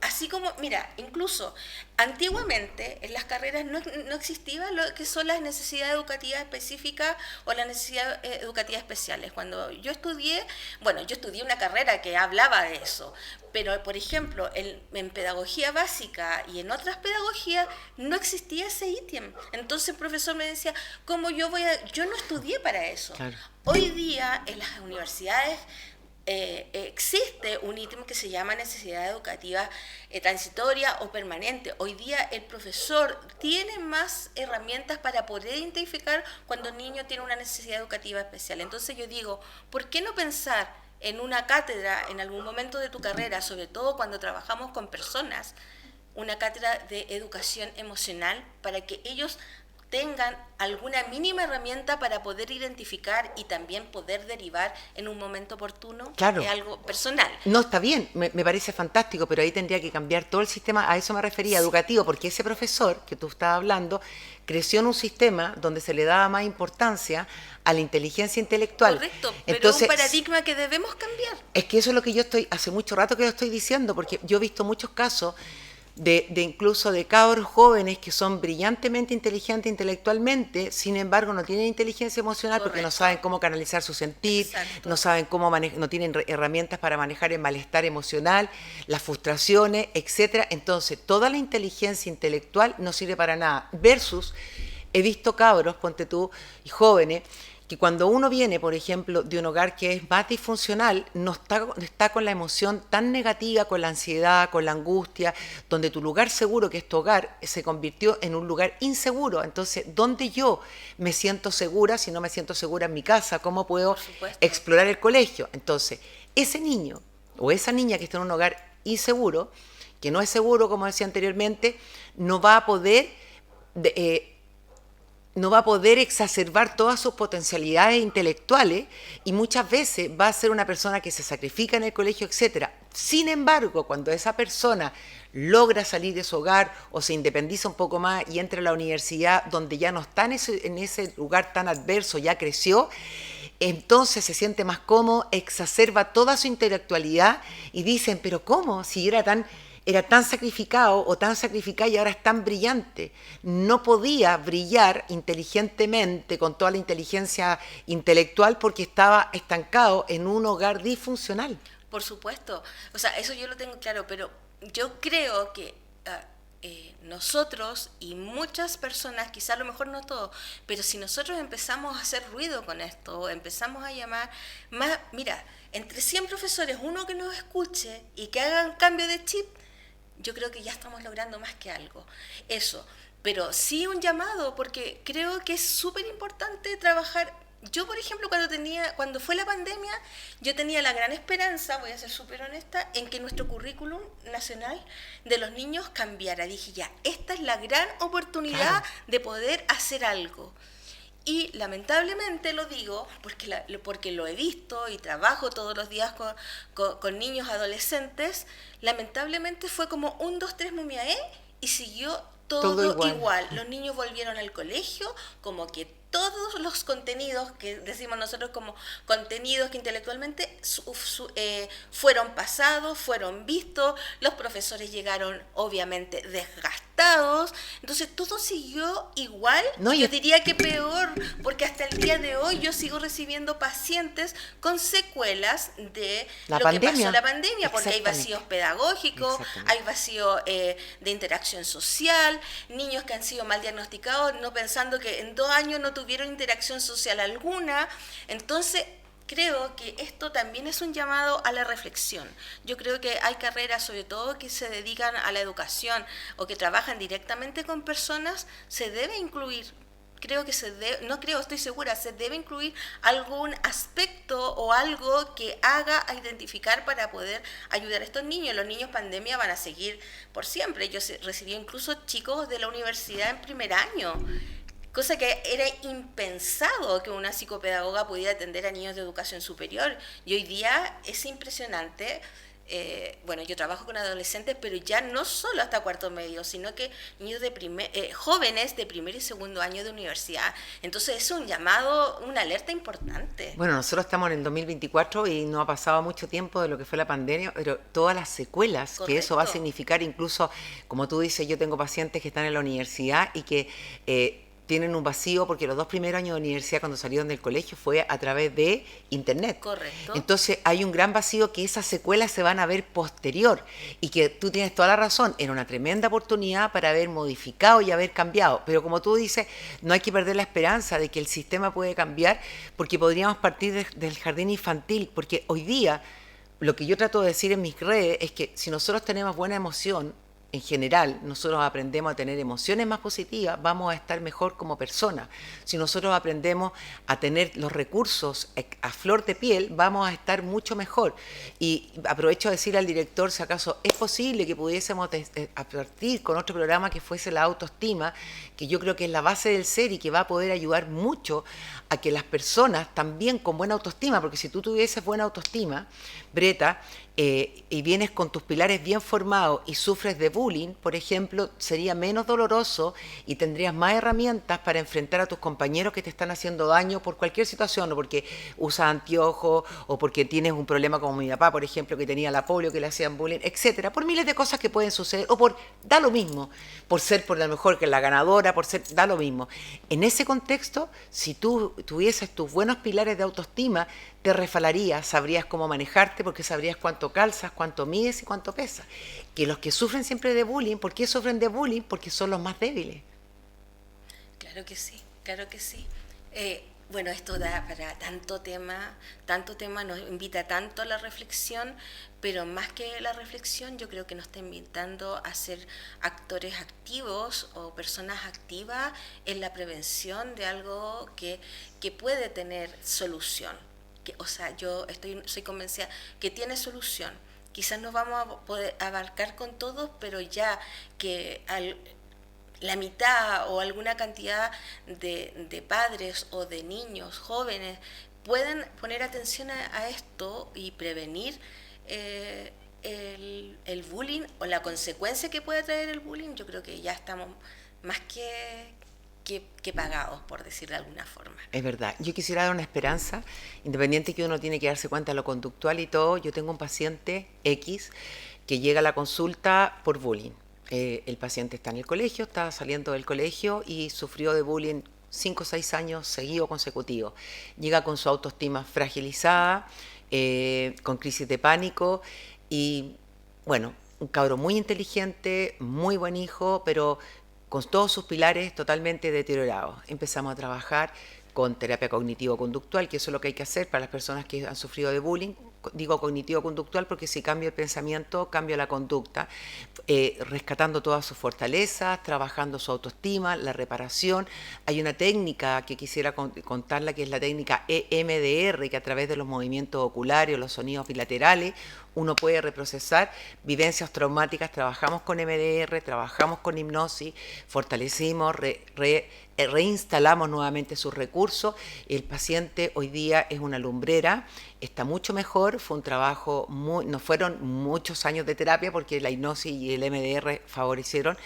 así como, mira, incluso antiguamente en las carreras no existía lo que son las necesidades educativas específicas o las necesidades educativas especiales. Cuando yo estudié, bueno, yo estudié una carrera que hablaba de eso, pero por ejemplo, en pedagogía básica y en otras pedagogías no existía ese ítem. Entonces el profesor me decía, ¿cómo yo no estudié para eso? Claro. Hoy día en las universidades existe un ítem que se llama necesidad educativa transitoria o permanente. Hoy día el profesor tiene más herramientas para poder identificar cuando un niño tiene una necesidad educativa especial. Entonces yo digo, ¿por qué no pensar en una cátedra en algún momento de tu carrera, sobre todo cuando trabajamos con personas, una cátedra de educación emocional para que ellos tengan alguna mínima herramienta para poder identificar y también poder derivar en un momento oportuno Claro. de algo personal? No, está bien, me parece fantástico, pero ahí tendría que cambiar todo el sistema, a eso me refería, educativo, porque ese profesor que tú estabas hablando creció en un sistema donde se le daba más importancia a la inteligencia intelectual. Correcto, pero Entonces, es un paradigma que debemos cambiar. es que eso es lo que yo hace mucho rato que lo estoy diciendo, porque yo he visto muchos casos de incluso de cabros jóvenes que son brillantemente inteligentes intelectualmente, sin embargo no tienen inteligencia emocional porque no Correcto. saben cómo canalizar su sentir, Exacto. no saben no tienen herramientas para manejar el malestar emocional, las frustraciones, etcétera. Entonces, toda la inteligencia intelectual no sirve para nada. Versus, he visto cabros, ponte tú, y jóvenes, que cuando uno viene, por ejemplo, de un hogar que es más disfuncional, no está con la emoción tan negativa, con la ansiedad, con la angustia, donde tu lugar seguro, que es tu hogar, se convirtió en un lugar inseguro. Entonces, ¿dónde yo me siento segura si no me siento segura en mi casa? ¿Cómo puedo explorar el colegio? Entonces, ese niño o esa niña que está en un hogar inseguro, que no es seguro, como decía anteriormente, no va a poder exacerbar todas sus potencialidades intelectuales y muchas veces va a ser una persona que se sacrifica en el colegio, etcétera. Sin embargo, cuando esa persona logra salir de su hogar o se independiza un poco más y entra a la universidad donde ya no está en ese lugar tan adverso, ya creció, entonces se siente más cómodo, exacerba toda su intelectualidad y dicen, pero ¿cómo? Si era tan sacrificado o tan sacrificada y ahora es tan brillante. No podía brillar inteligentemente con toda la inteligencia intelectual porque estaba estancado en un hogar disfuncional. Por supuesto, o sea, eso yo lo tengo claro, pero yo creo que nosotros y muchas personas, quizá a lo mejor no todos, pero si nosotros empezamos a hacer ruido con esto, empezamos a llamar más, mira, entre 100 profesores, uno que nos escuche y que hagan cambio de chip, yo creo que ya estamos logrando más que algo. Eso, pero sí un llamado, porque creo que es súper importante trabajar. Yo, por ejemplo, cuando fue la pandemia, yo tenía la gran esperanza, voy a ser súper honesta, en que nuestro currículum nacional de los niños cambiara. Dije, ya, esta es la gran oportunidad de poder hacer algo. Y lamentablemente lo digo, porque lo he visto y trabajo todos los días con niños adolescentes, lamentablemente fue como 1, 2, 3 Mumiaé y siguió todo igual. Los niños volvieron al colegio como que todos los contenidos que decimos nosotros como contenidos que intelectualmente fueron pasados, fueron vistos, los profesores llegaron obviamente desgastados, entonces todo siguió igual, no, yo diría que peor, porque hasta el día de hoy yo sigo recibiendo pacientes con secuelas de lo que pasó la pandemia, porque hay vacíos pedagógicos, hay vacío de interacción social, niños que han sido mal diagnosticados, no pensando que en 2 años no tuvieron interacción social alguna. Entonces creo que esto también es un llamado a la reflexión. Yo creo que hay carreras, sobre todo que se dedican a la educación o que trabajan directamente con personas, se debe incluir. Estoy segura, se debe incluir algún aspecto o algo que haga a identificar para poder ayudar a estos niños. Los niños pandemia van a seguir por siempre. Yo recibí incluso chicos de la universidad en primer año, cosa que era impensado que una psicopedagoga pudiera atender a niños de educación superior. Y hoy día es impresionante. Yo trabajo con adolescentes, pero ya no solo hasta cuarto medio, sino que niños jóvenes de primer y segundo año de universidad. Entonces es un llamado, una alerta importante. Bueno, nosotros estamos en el 2024 y no ha pasado mucho tiempo de lo que fue la pandemia, pero todas las secuelas que eso va a significar, incluso, como tú dices, yo tengo pacientes que están en la universidad y que tienen un vacío porque los 2 primeros años de universidad cuando salieron del colegio fue a través de internet. Correcto. Entonces hay un gran vacío que esas secuelas se van a ver posterior y que tú tienes toda la razón, era una tremenda oportunidad para haber modificado y haber cambiado, pero como tú dices, no hay que perder la esperanza de que el sistema puede cambiar porque podríamos partir del jardín infantil, porque hoy día lo que yo trato de decir en mis redes es que si nosotros tenemos buena emoción, en general, nosotros aprendemos a tener emociones más positivas, vamos a estar mejor como personas. Si nosotros aprendemos a tener los recursos a flor de piel, vamos a estar mucho mejor. Y aprovecho de decir al director, si acaso es posible que pudiésemos partir con otro programa que fuese la autoestima, que yo creo que es la base del ser y que va a poder ayudar mucho a que las personas también con buena autoestima, porque si tú tuvieses buena autoestima, Breta, y vienes con tus pilares bien formados y sufres de bullying, por ejemplo, sería menos doloroso y tendrías más herramientas para enfrentar a tus compañeros que te están haciendo daño por cualquier situación, o porque usas anteojos, o porque tienes un problema como mi papá, por ejemplo, que tenía la polio, que le hacían bullying, etcétera, por miles de cosas que pueden suceder, o da lo mismo, por lo mejor que la ganadora, da lo mismo. En ese contexto, si tú tuvieses tus buenos pilares de autoestima, te resbalarías, sabrías cómo manejarte porque sabrías cuánto calzas, cuánto mides y cuánto pesas. Que los que sufren siempre de bullying, ¿por qué sufren de bullying? Porque son los más débiles. Claro que sí, claro que sí. Bueno, esto da para tanto tema, nos invita tanto a la reflexión, pero más que la reflexión, yo creo que nos está invitando a ser actores activos o personas activas en la prevención de algo que puede tener solución. O sea, soy convencida que tiene solución. Quizás no vamos a poder abarcar con todos, pero ya que la mitad o alguna cantidad de padres o de niños jóvenes puedan poner atención a esto y prevenir el bullying o la consecuencia que puede traer el bullying, yo creo que ya estamos más que pagados, por decir de alguna forma. Es verdad. Yo quisiera dar una esperanza, independiente que uno tiene que darse cuenta de lo conductual y todo. Yo tengo un paciente X que llega a la consulta por bullying. El paciente está en el colegio, está saliendo del colegio y sufrió de bullying 5 o 6 años seguidos consecutivos. Llega con su autoestima fragilizada, con crisis de pánico y, bueno, un cabro muy inteligente, muy buen hijo, pero con todos sus pilares totalmente deteriorados. Empezamos a trabajar con terapia cognitivo-conductual, que eso es lo que hay que hacer para las personas que han sufrido de bullying. Digo cognitivo-conductual porque si cambio el pensamiento, cambio la conducta, rescatando todas sus fortalezas, trabajando su autoestima, la reparación. Hay una técnica que quisiera contarla, que es la técnica EMDR, que a través de los movimientos oculares, los sonidos bilaterales, uno puede reprocesar vivencias traumáticas. Trabajamos con MDR, trabajamos con hipnosis, fortalecimos, reinstalamos nuevamente sus recursos. El paciente hoy día es una lumbrera, está mucho mejor. Fue un trabajo, no fueron muchos años de terapia porque la hipnosis y el MDR favorecieron,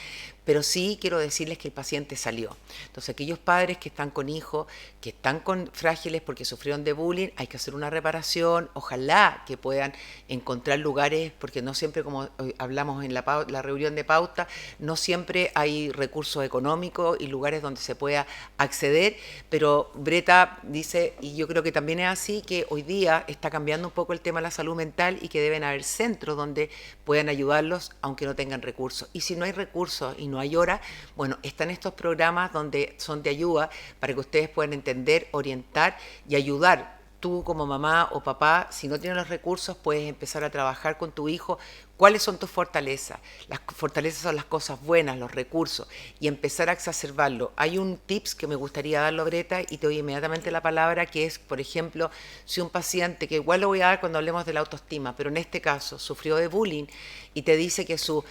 pero sí quiero decirles que el paciente salió. Entonces, aquellos padres que están con hijos, que están frágiles porque sufrieron de bullying, hay que hacer una reparación. Ojalá que puedan encontrar lugares, porque no siempre, como hablamos en la reunión de pauta, no siempre hay recursos económicos y lugares donde se pueda acceder, pero Breta dice, y yo creo que también es así, que hoy día está cambiando un poco el tema de la salud mental y que deben haber centros donde puedan ayudarlos aunque no tengan recursos. Y si no hay recursos y no hay hora, bueno, están estos programas donde son de ayuda para que ustedes puedan entender, orientar y ayudar. Tú como mamá o papá, si no tienes los recursos, puedes empezar a trabajar con tu hijo. ¿Cuáles son tus fortalezas? Las fortalezas son las cosas buenas, los recursos, y empezar a exacerbarlo. Hay un tips que me gustaría darlo, Breta, y te doy inmediatamente la palabra, que es, por ejemplo, si un paciente, que igual lo voy a dar cuando hablemos de la autoestima, pero en este caso sufrió de bullying y te dice que sus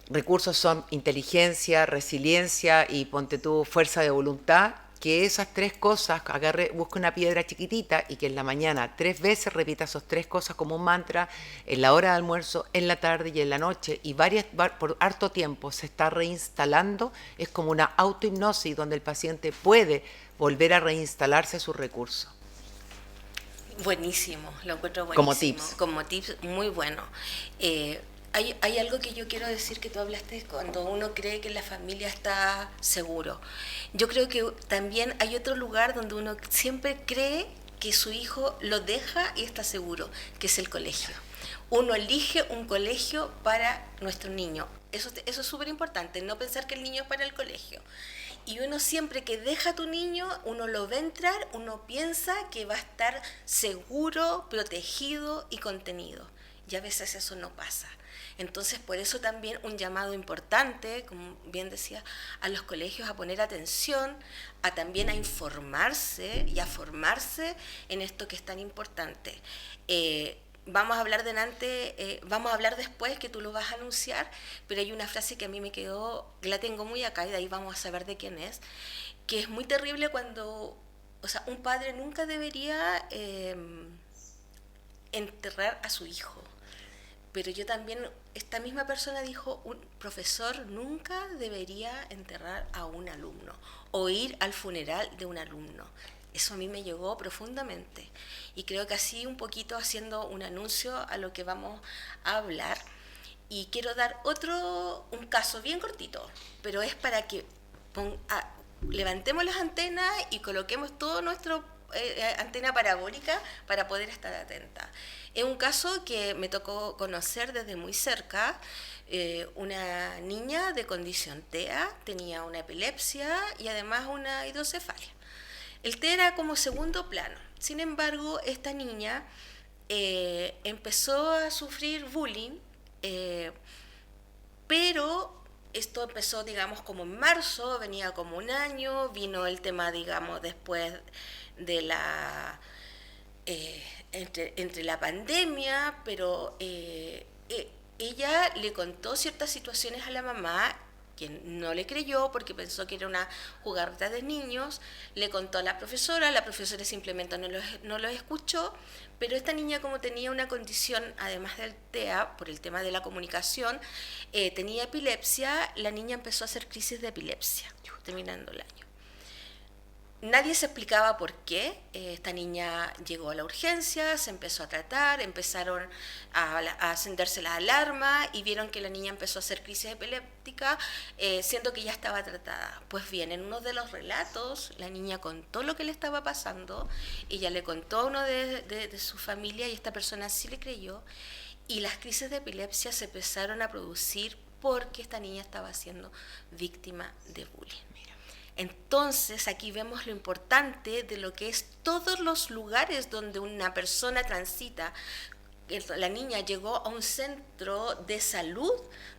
recursos son inteligencia, resiliencia y ponte tú fuerza de voluntad, que esas 3 cosas, busque una piedra chiquitita y que en la mañana 3 veces repita esas 3 cosas como un mantra, en la hora de almuerzo, en la tarde y en la noche, y por harto tiempo se está reinstalando. Es como una autohipnosis donde el paciente puede volver a reinstalarse sus recursos. Buenísimo, lo encuentro buenísimo. Como tips. Como tips, muy bueno. Hay algo que yo quiero decir que tú hablaste cuando uno cree que la familia está seguro. Yo creo que también hay otro lugar donde uno siempre cree que su hijo lo deja y está seguro, que es el colegio. Uno elige un colegio para nuestro niño. Eso es súper importante, no pensar que el niño es para el colegio. Y uno siempre que deja a tu niño, uno lo ve entrar, uno piensa que va a estar seguro, protegido y contenido. Y a veces eso no pasa. Entonces, por eso también un llamado importante, como bien decía, a los colegios a poner atención, también a informarse y a formarse en esto que es tan importante. Vamos a hablar vamos a hablar después, que tú lo vas a anunciar, pero hay una frase que a mí me quedó, la tengo muy acá y de ahí vamos a saber de quién es, que es muy terrible cuando, o sea, un padre nunca debería enterrar a su hijo. Pero yo también, esta misma persona dijo, un profesor nunca debería enterrar a un alumno o ir al funeral de un alumno. Eso a mí me llegó profundamente. Y creo que así un poquito haciendo un anuncio a lo que vamos a hablar. Y quiero dar un caso bien cortito, pero es para que levantemos las antenas y coloquemos todo nuestro antena parabólica para poder estar atenta. Es un caso que me tocó conocer desde muy cerca. Una niña de condición TEA, tenía una epilepsia y además una hidrocefalia. El té era como segundo plano. Sin embargo, esta niña empezó a sufrir bullying, pero esto empezó, digamos, como en marzo, venía como un año, vino el tema, digamos, después de la... entre la pandemia, pero ella le contó ciertas situaciones a la mamá, quien no le creyó porque pensó que era una jugarreta de niños, le contó a la profesora simplemente no lo escuchó, pero esta niña, como tenía una condición, además del TEA, por el tema de la comunicación, tenía epilepsia, la niña empezó a hacer crisis de epilepsia, terminando el año. Nadie se explicaba por qué. Esta niña llegó a la urgencia, se empezó a tratar, empezaron a encenderse las alarmas y vieron que la niña empezó a hacer crisis epiléptica, siendo que ya estaba tratada. Pues bien, en uno de los relatos, la niña contó lo que le estaba pasando, ella le contó a uno de su familia y esta persona sí le creyó, y las crisis de epilepsia se empezaron a producir porque esta niña estaba siendo víctima de bullying. Entonces aquí vemos lo importante de lo que es todos los lugares donde una persona transita. La niña llegó a un centro de salud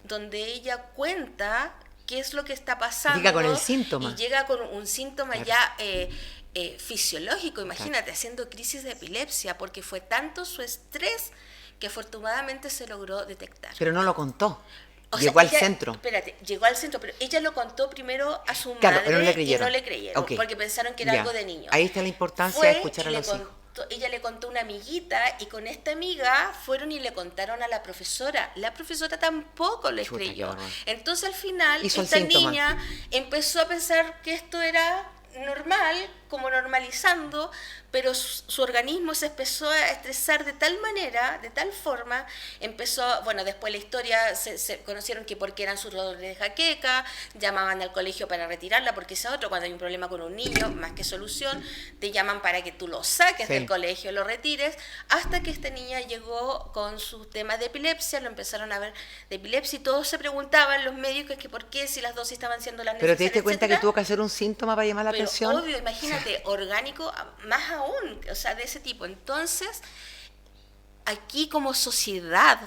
donde ella cuenta qué es lo que está pasando. Llega con el síntoma. Y llega con un síntoma claro. ya fisiológico, imagínate, claro, haciendo crisis de epilepsia, porque fue tanto su estrés que afortunadamente se logró detectar. Pero no lo contó. Llegó al centro. Espérate, llegó al centro, pero ella lo contó primero a su claro, madre, pero no le y no le creyeron, okay. porque pensaron que era algo de niños. Ahí está la importancia de escuchar a los hijos. Ella le contó a una amiguita y con esta amiga fueron y le contaron a la profesora. La profesora tampoco les creyó. Entonces al final esta niña empezó a pensar que esto era normal, como normalizando, pero su organismo se empezó a estresar de tal manera, de tal forma, empezó, bueno, después la historia se conocieron que porque eran sus dolores de jaqueca, llamaban al colegio para retirarla, porque ese otro, cuando hay un problema con un niño, más que solución, te llaman para que tú lo saques del colegio, lo retires, hasta que esta niña llegó con su tema de epilepsia, lo empezaron a ver de epilepsia y todos se preguntaban, los médicos, que por qué, si las dosis estaban siendo las necesarias. Pero te diste cuenta que tuvo que hacer un síntoma para llamar la atención. Obvio, imagínate, orgánico, más aún, o sea, de ese tipo. Entonces, aquí como sociedad,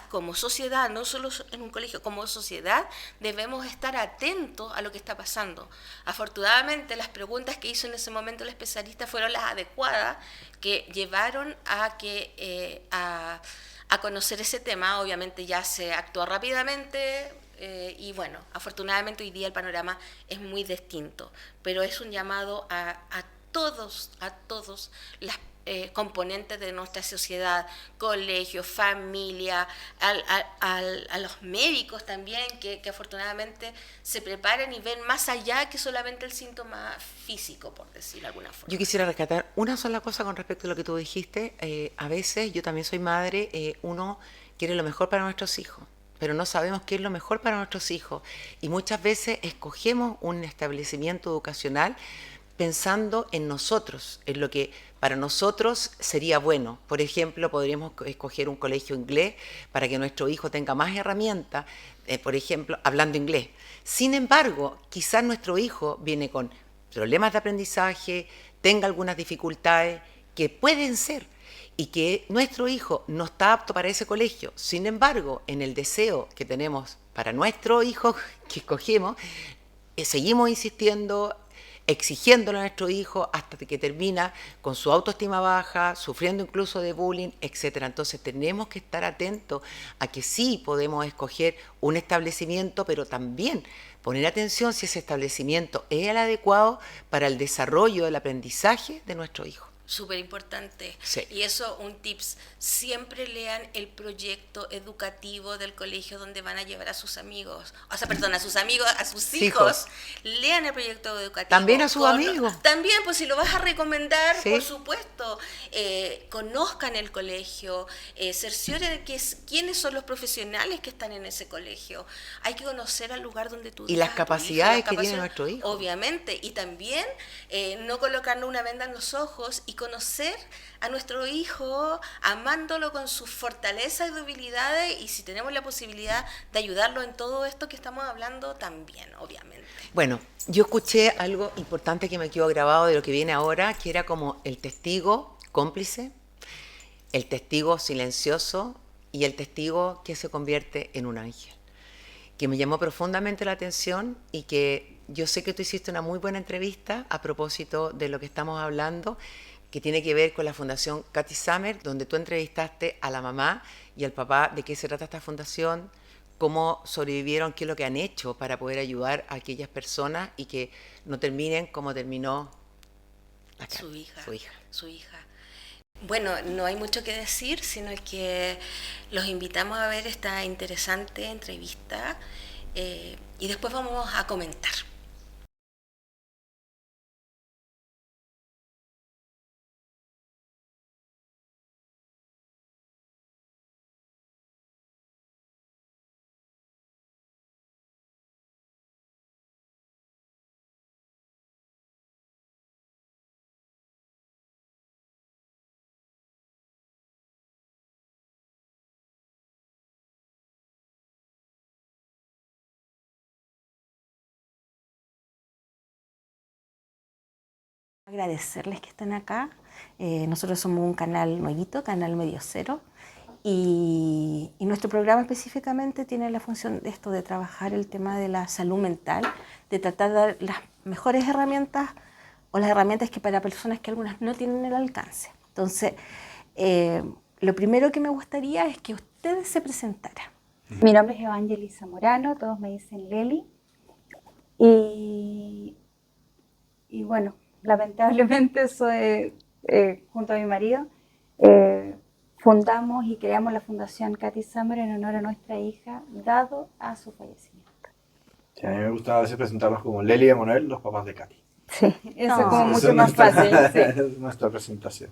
no solo en un colegio, como sociedad, debemos estar atentos a lo que está pasando. Afortunadamente, las preguntas que hizo en ese momento el especialista fueron las adecuadas, que llevaron a conocer ese tema. Obviamente ya se actuó rápidamente, y bueno, afortunadamente hoy día el panorama es muy distinto, pero es un llamado a todos las componentes de nuestra sociedad, colegios, familia, a los médicos también, que afortunadamente se preparan y ven más allá que solamente el síntoma físico, por decirlo de alguna forma. Yo quisiera rescatar una sola cosa con respecto a lo que tú dijiste. A veces, yo también soy madre, uno quiere lo mejor para nuestros hijos, pero no sabemos qué es lo mejor para nuestros hijos. Y muchas veces escogemos un establecimiento educacional pensando en nosotros, en lo que para nosotros sería bueno. Por ejemplo, podríamos escoger un colegio inglés para que nuestro hijo tenga más herramientas, por ejemplo, hablando inglés. Sin embargo, quizás nuestro hijo viene con problemas de aprendizaje, tenga algunas dificultades que pueden ser, y que nuestro hijo no está apto para ese colegio. Sin embargo, en el deseo que tenemos para nuestro hijo que escogemos, seguimos insistiendo, exigiéndole a nuestro hijo hasta que termina con su autoestima baja, sufriendo incluso de bullying, etc. Entonces tenemos que estar atentos a que sí podemos escoger un establecimiento, pero también poner atención si ese establecimiento es el adecuado para el desarrollo del aprendizaje de nuestro hijo. Súper importante. Sí. Y eso, un tips, siempre lean el proyecto educativo del colegio donde van a llevar a sus amigos, a sus hijos. Lean el proyecto educativo. También a sus amigos. También, pues si lo vas a recomendar, sí, por supuesto. Conozcan el colegio, cercioren de quiénes son los profesionales que están en ese colegio. Hay que conocer al lugar donde tú y las capacidades que tiene nuestro hijo. Obviamente. Y también no colocarnos una venda en los ojos y conocer a nuestro hijo, amándolo con sus fortalezas y debilidades, y si tenemos la posibilidad de ayudarlo en todo esto que estamos hablando, también, obviamente. Bueno, yo escuché algo importante que me quedó grabado de lo que viene ahora, que era como el testigo cómplice, el testigo silencioso y el testigo que se convierte en un ángel, que me llamó profundamente la atención y que yo sé que tú hiciste una muy buena entrevista a propósito de lo que estamos hablando, que tiene que ver con la Fundación Cathy Summer, donde tú entrevistaste a la mamá y al papá de qué se trata esta fundación, cómo sobrevivieron, qué es lo que han hecho para poder ayudar a aquellas personas y que no terminen como terminó Su hija. Su hija. Su hija. Bueno, no hay mucho que decir, sino que los invitamos a ver esta interesante entrevista y después vamos a comentar. Agradecerles que estén acá. Nosotros somos un canal nuevito, Canal Medio Cero, y nuestro programa específicamente tiene la función de esto, de trabajar el tema de la salud mental, de tratar de dar las mejores herramientas o las herramientas que para personas que algunas no tienen el alcance. Entonces, lo primero que me gustaría es que ustedes se presentaran. Mi nombre es Evangelis Zamorano, todos me dicen Leli. Y bueno, lamentablemente soy, junto a mi marido, fundamos y creamos la Fundación Cathy Summer en honor a nuestra hija, dado a su fallecimiento. Sí, a mí me gusta a veces presentarlos como Leli y Emanuel, los papás de Katy. Sí, eso No. es como Esa mucho es más fácil. Sí. Es nuestra presentación.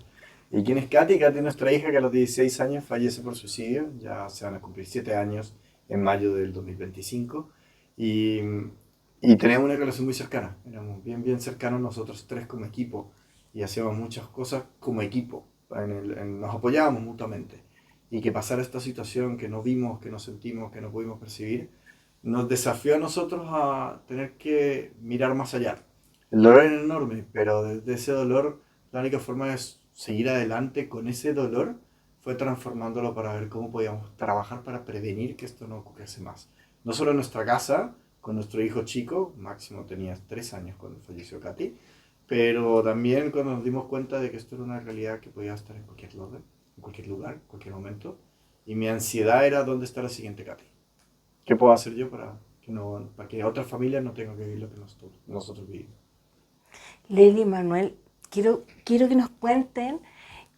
¿Y quién es Katy? Katy es nuestra hija que a los 16 años fallece por suicidio. Ya se van a cumplir 7 años en mayo del 2025. Y teníamos una relación muy cercana. Éramos bien cercanos nosotros tres como equipo. Y hacíamos muchas cosas como equipo. Nos apoyábamos mutuamente. Y que pasara esta situación que no vimos, que no sentimos, que no pudimos percibir, nos desafió a nosotros a tener que mirar más allá. El dolor era enorme, pero desde ese dolor la única forma de seguir adelante con ese dolor fue transformándolo para ver cómo podíamos trabajar para prevenir que esto no ocurriese más. No solo en nuestra casa, con nuestro hijo chico, Máximo tenía 3 años cuando falleció Katy, pero también cuando nos dimos cuenta de que esto era una realidad que podía estar en cualquier lugar, en cualquier momento, y mi ansiedad era ¿dónde está la siguiente Katy? ¿Qué puedo hacer yo para que otras familias no tengan que vivir lo que nosotros vivimos? Leli y Manuel, quiero que nos cuenten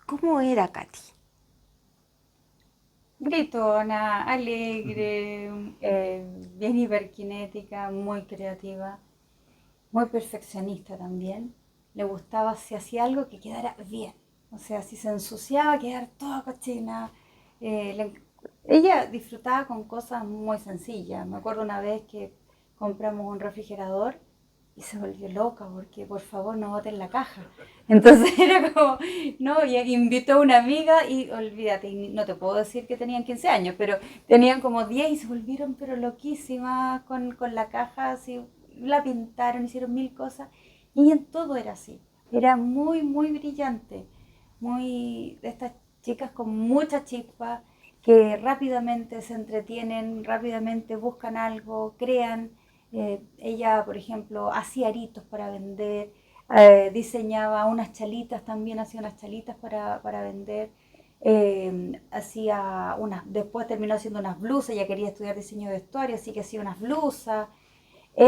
cómo era Katy. Gritona, alegre, bien hiperkinética, muy creativa, muy perfeccionista también. Le gustaba, si hacía algo, que quedara bien. O sea, si se ensuciaba, quedar toda cochina. Ella disfrutaba con cosas muy sencillas. Me acuerdo una vez que compramos un refrigerador y se volvió loca porque por favor no boten la caja. Entonces era como, no, y invitó a una amiga y olvídate, no te puedo decir que tenían 15 años, pero tenían como 10 y se volvieron pero loquísimas con la caja, así, la pintaron, hicieron mil cosas y en todo era así. Era muy brillante, muy de estas chicas con mucha chispa que rápidamente se entretienen, rápidamente buscan algo, crean. Ella, por ejemplo, hacía aritos para vender, diseñaba unas chalitas, también hacía unas chalitas para vender, después terminó haciendo unas blusas, ella quería estudiar diseño de vestuario, así que hacía unas blusas,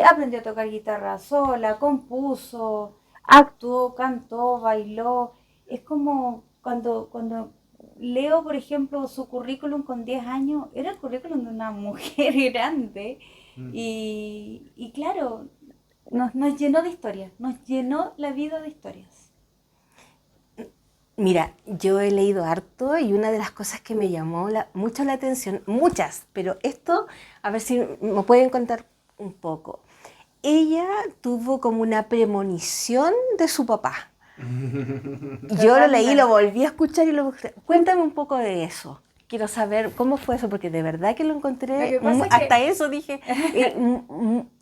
aprendió a tocar guitarra sola, compuso, actuó, cantó, bailó. Es como cuando leo, por ejemplo, su currículum con 10 años, era el currículum de una mujer grande. Y claro, nos llenó de historias, nos llenó la vida de historias. Mira, yo he leído harto y una de las cosas que me llamó mucho la atención, muchas, pero esto, a ver si me pueden contar un poco. Ella tuvo como una premonición de su papá. Yo lo leí, lo volví a escuchar y lo busqué. Cuéntame un poco de eso. Quiero saber cómo fue eso, porque de verdad que lo encontré, Lo que pasa es hasta que- eso dije,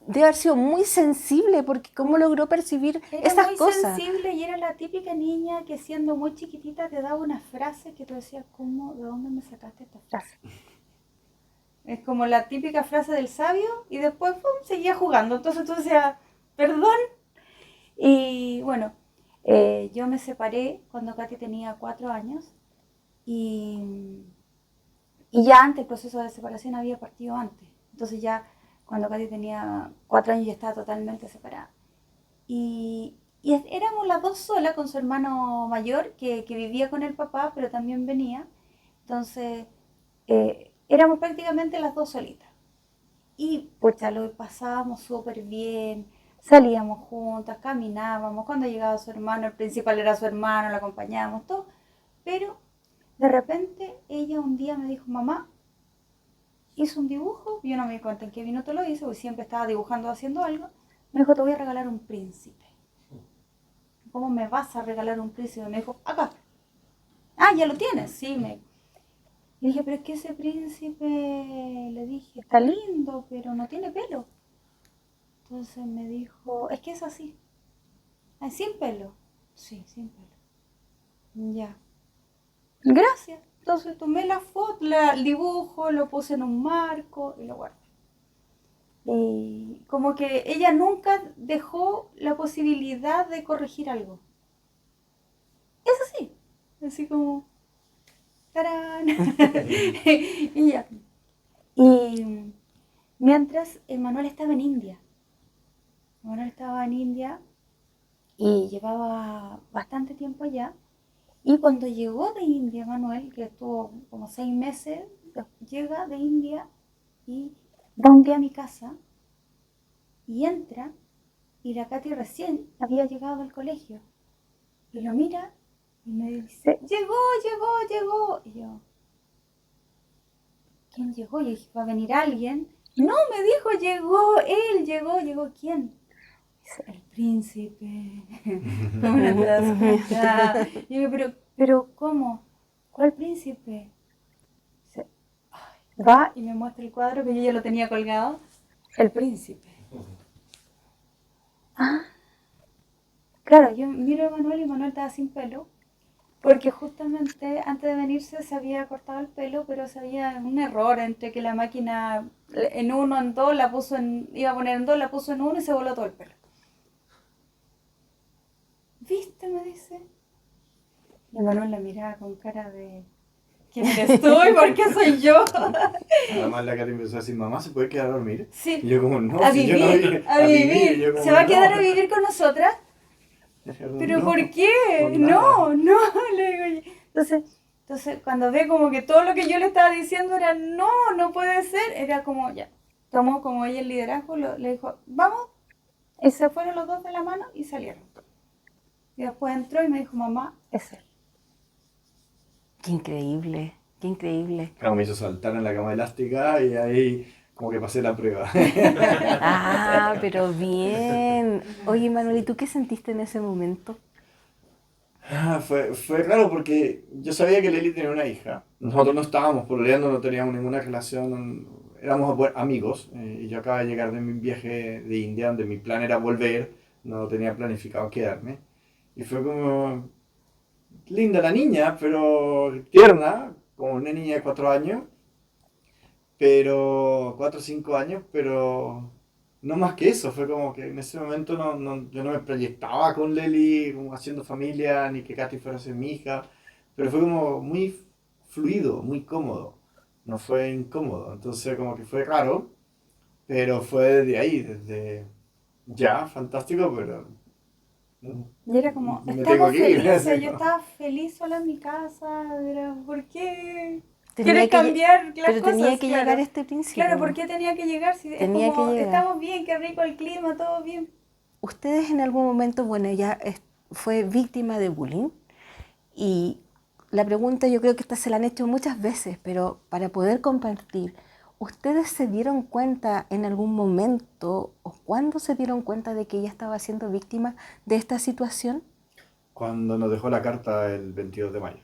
debe haber sido muy sensible, porque cómo logró percibir Era esas muy cosas. sensible y era la típica niña que siendo muy chiquitita te daba una frase que tú decías, ¿cómo, de dónde me sacaste esta frase? Es como la típica frase del sabio y después ¡pum!, seguía jugando. Entonces tú decías, perdón. Y bueno, yo me separé cuando Katy tenía 4 años y, y ya antes el proceso de separación había partido antes. Entonces ya cuando Katy tenía 4 años ya estaba totalmente separada. Y éramos las dos solas con su hermano mayor que vivía con el papá, pero también venía. Entonces éramos prácticamente las dos solitas. Y pues ya lo pasábamos súper bien, salíamos juntas, caminábamos. Cuando llegaba su hermano, el principal era su hermano, lo acompañábamos, todo. Pero de repente ella un día me dijo, mamá, hizo un dibujo, yo no me di cuenta en qué minuto lo hice, porque siempre estaba dibujando o haciendo algo. Me dijo, te voy a regalar un príncipe. ¿Cómo me vas a regalar un príncipe? Me dijo, acá. Ah, ya lo tienes, sí. Y dije, pero es que ese príncipe, le dije, está lindo, pero no tiene pelo. Entonces me dijo, es que es así. Ah, sin pelo. Sí, sin pelo. Ya. Gracias. Entonces tomé la foto, el dibujo, lo puse en un marco y lo guardé. Y como que ella nunca dejó la posibilidad de corregir algo. Es así. Así como, ¡tarán! Y ya. Y mientras Manuel estaba en India. Manuel estaba en India y llevaba bastante tiempo allá. Y cuando llegó de India, Manuel, que estuvo como 6 meses, llega de India y va un día a mi casa y entra y la Katy recién había llegado del colegio. Y lo mira y me dice, llegó. Y yo, ¿quién llegó? Y dije, ¿va a venir alguien? No, me dijo, llegó él, llegó ¿quién? Dice, el príncipe. ¿Cómo no te das cuenta? Y yo, pero ¿cómo? ¿Cuál príncipe? Dice, "Ay". Va y me muestra el cuadro que yo ya lo tenía colgado. El príncipe. Ah, claro, yo miro a Manuel y Manuel estaba sin pelo. Porque justamente antes de venirse se había cortado el pelo, pero se había un error entre que la máquina en uno, en dos, la puso en, iba a poner en dos, la puso en uno y se voló todo el pelo. ¿Viste? Me dice. Y Manuel la miraba con cara de, ¿quién eres tú y por qué soy yo? Además la Katy empezó a decir, mamá, ¿se puede quedar a dormir? Sí. Y yo como, no, A si vivir, yo no vi- a vivir. Yo como, ¿Se va a quedar no. a vivir con nosotras? ¿Pero No, por qué? por No, nada. le digo yo. Entonces, cuando ve como que todo lo que yo le estaba diciendo era, no puede ser, era como, ya, tomó como ella el liderazgo, le dijo, vamos, y se fueron los dos de la mano y salieron. Y después entró y me dijo, mamá, es él. Qué increíble, qué increíble. Claro, me hizo saltar en la cama elástica y ahí como que pasé la prueba. Ah, pero bien. Oye, Manuel, ¿y tú qué sentiste en ese momento? Fue raro porque yo sabía que Leli tenía una hija. Nosotros no estábamos pololeando, no teníamos ninguna relación, éramos amigos. Y yo acababa de llegar de mi viaje de India, donde mi plan era volver, no tenía planificado quedarme. Y fue como, linda la niña, pero tierna, como una niña de 4 años, pero 4 o 5 años, pero no más que eso. Fue como que en ese momento yo no me proyectaba con Leli como haciendo familia, ni que Katy fuera a ser mi hija, pero fue como muy fluido, muy cómodo, no fue incómodo, entonces como que fue raro, pero fue desde ahí, desde ya, fantástico, pero Y era como, me tengo estamos que ir. felices, yo estaba feliz sola en mi casa, era, ¿por qué Tenía quieres que lle- cambiar las Pero cosas? tenía que Claro. llegar este principio. Claro, ¿por qué tenía que llegar? Si es Tenía como, que llegar. estamos bien, qué rico el clima, todo bien. Ustedes en algún momento, bueno, fue víctima de bullying y la pregunta yo creo que esta se la han hecho muchas veces, pero para poder compartir, ¿ustedes se dieron cuenta en algún momento o cuándo se dieron cuenta de que ella estaba siendo víctima de esta situación? cuando nos dejó la carta el 22 de mayo.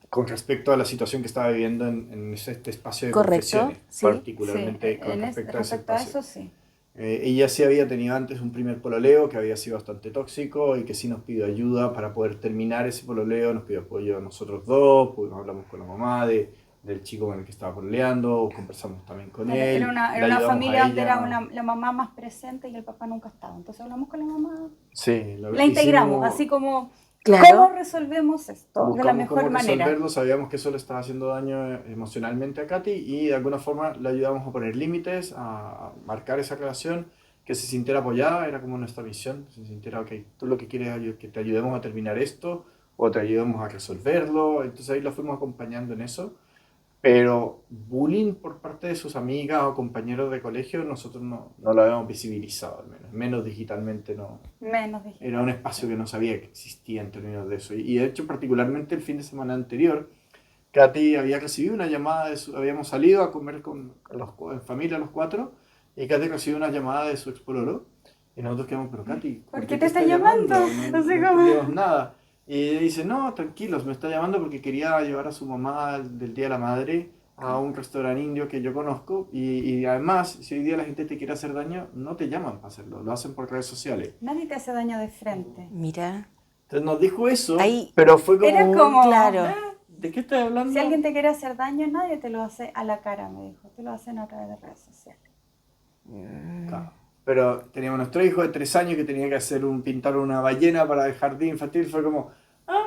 Con respecto a la situación que estaba viviendo en este espacio de Correcto, confesiones, sí. particularmente con respecto a ese respecto a espacio. eso sí. Ella sí había tenido antes un primer pololeo que había sido bastante tóxico y que sí nos pidió ayuda para poder terminar ese pololeo, nos pidió apoyo a nosotros dos, pues hablamos con la mamá del chico con el que estaba pololeando, conversamos también con él, Era le una ayudamos familia a donde era ella. la mamá más presente y el papá nunca estaba. Entonces hablamos con la mamá, Sí, la integramos, hicimos, así como, Claro. ¿cómo resolvemos esto de la buscamos mejor cómo manera? resolverlo, sabíamos que eso le estaba haciendo daño emocionalmente a Katy y de alguna forma le ayudamos a poner límites, a marcar esa relación, que se sintiera apoyada, era como nuestra misión, que se sintiera, ok, tú lo que quieres es que te ayudemos a terminar esto o te ayudemos a resolverlo, entonces ahí la fuimos acompañando en eso, pero bullying por parte de sus amigas o compañeros de colegio nosotros no lo habíamos visibilizado, al menos digitalmente no. Menos dije. Era un espacio que no sabía que existía en términos de eso. Y de hecho, particularmente el fin de semana anterior, Katy había recibido una llamada habíamos salido a comer en familia los cuatro, y Katy recibió una llamada de su expololo, y nosotros quedamos, pero Katy, ¿Por qué te está llamando? No Así como- entendíamos nada. Y ella dice, no, tranquilos, me está llamando porque quería llevar a su mamá del Día de la Madre a un restaurante indio que yo conozco, y además, si hoy día la gente te quiere hacer daño, no te llaman para hacerlo, lo hacen por redes sociales. Nadie te hace daño de frente. Mira, Entonces nos dijo eso, Ahí- pero fue como, Era como, claro. ¿de qué estás hablando? Si alguien te quiere hacer daño, nadie te lo hace a la cara, me dijo. Te lo hacen a través de redes sociales. Claro. Pero teníamos nuestro hijo de 3 años que tenía que pintar una ballena para el jardín infantil. Fue como,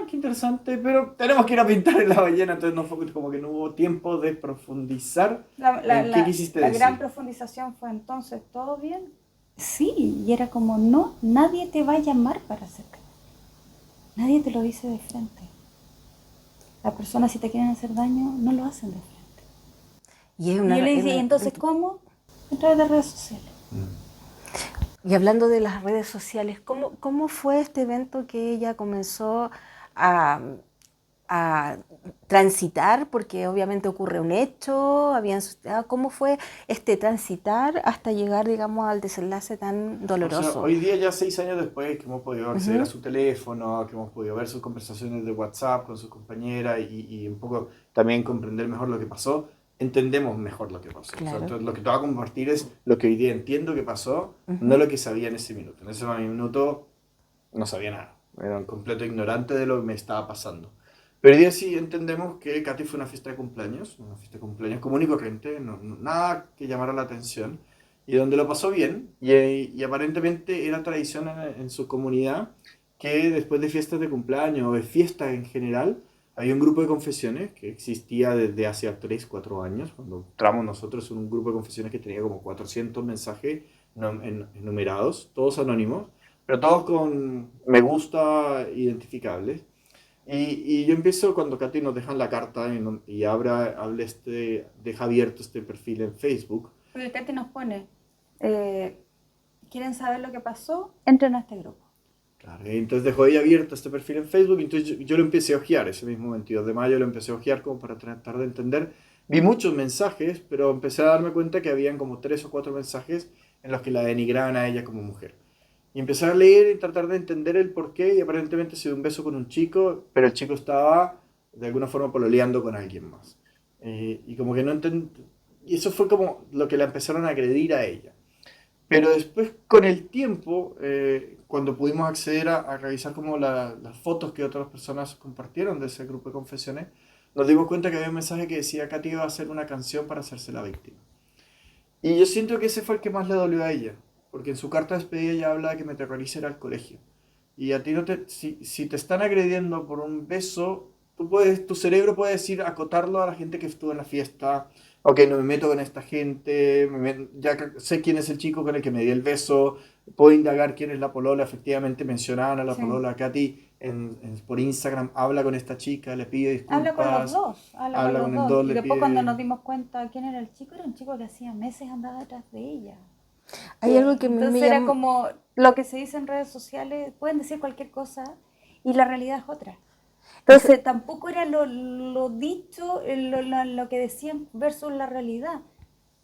qué interesante, pero tenemos que ir a pintar en la ballena. Entonces no fue como que no hubo tiempo de profundizar en qué quisiste La decir. gran profundización fue entonces, ¿todo bien? Sí, y era como, no, nadie te va a llamar para hacer daño. Nadie te lo dice de frente. Las personas si te quieren hacer daño, no lo hacen de frente. y es Y una, yo le es dije, una- ¿y entonces cómo? A través de redes sociales. Y hablando de las redes sociales, ¿cómo fue este evento que ella comenzó a, a transitar? Porque obviamente ocurre un hecho, ¿cómo fue este transitar hasta llegar, digamos, al desenlace tan O doloroso? sea, hoy día ya 6 años después que hemos podido acceder a su teléfono, que hemos podido ver sus conversaciones de WhatsApp con sus compañeras y un poco también comprender mejor lo que pasó, entendemos mejor lo que pasó. O sea, Claro. entonces, lo que te voy a compartir es lo que hoy día entiendo que pasó, no lo que sabía en ese minuto. En ese minuto no sabía nada, era un completo ignorante de lo que me estaba pasando. Pero hoy día sí entendemos que Katy fue una fiesta de cumpleaños común y corriente, nada que llamara la atención, y donde lo pasó bien, y aparentemente era tradición en su comunidad que después de fiestas de cumpleaños o de fiestas en general, había un grupo de confesiones que existía desde hace 3, 4 años, cuando entramos nosotros en un grupo de confesiones que tenía como 400 mensajes enumerados, todos anónimos, pero todos con me gusta identificables. Y yo empiezo cuando Katy nos deja la carta y deja abierto este perfil en Facebook. Porque el Katy nos pone, ¿quieren saber lo que pasó? Entren a este grupo. Claro, y entonces dejó ahí abierto este perfil en Facebook, y entonces yo lo empecé a ojear ese mismo 22 de mayo, lo empecé a ojear como para tratar de entender. Vi muchos mensajes, pero empecé a darme cuenta que habían como 3 o 4 mensajes en los que la denigraban a ella como mujer. Y empecé a leer y tratar de entender el porqué, y aparentemente se dio un beso con un chico, pero el chico estaba de alguna forma pololeando con alguien más. Y como que no entendí, y eso fue como lo que la empezaron a agredir a ella. Pero después, con el tiempo, cuando pudimos acceder a revisar como las fotos que otras personas compartieron de ese grupo de confesiones, nos dimos cuenta que había un mensaje que decía Katy iba a hacer una canción para hacerse la víctima. Y yo siento que ese fue el que más le dolió a ella, porque en su carta de despedida ella habla de que me terroriza ir al colegio. Y a ti si te están agrediendo por un beso, tu cerebro puede decir, acotarlo a la gente que estuvo en la fiesta. Ok, no me meto con esta gente, ya sé quién es el chico con el que me di el beso, puedo indagar quién es la polola. Efectivamente mencionaban a la Sí. polola. Katy por Instagram habla con esta chica, le pide disculpas. Habla con los dos, Habla con el dos. dos, Y le después pide- cuando nos dimos cuenta quién era el chico, era un chico que hacía meses andaba detrás de ella. Hay algo que Entonces me era llama- como lo que se dice en redes sociales, pueden decir cualquier cosa y la realidad es otra. Entonces tampoco era lo dicho, lo que decían versus la realidad.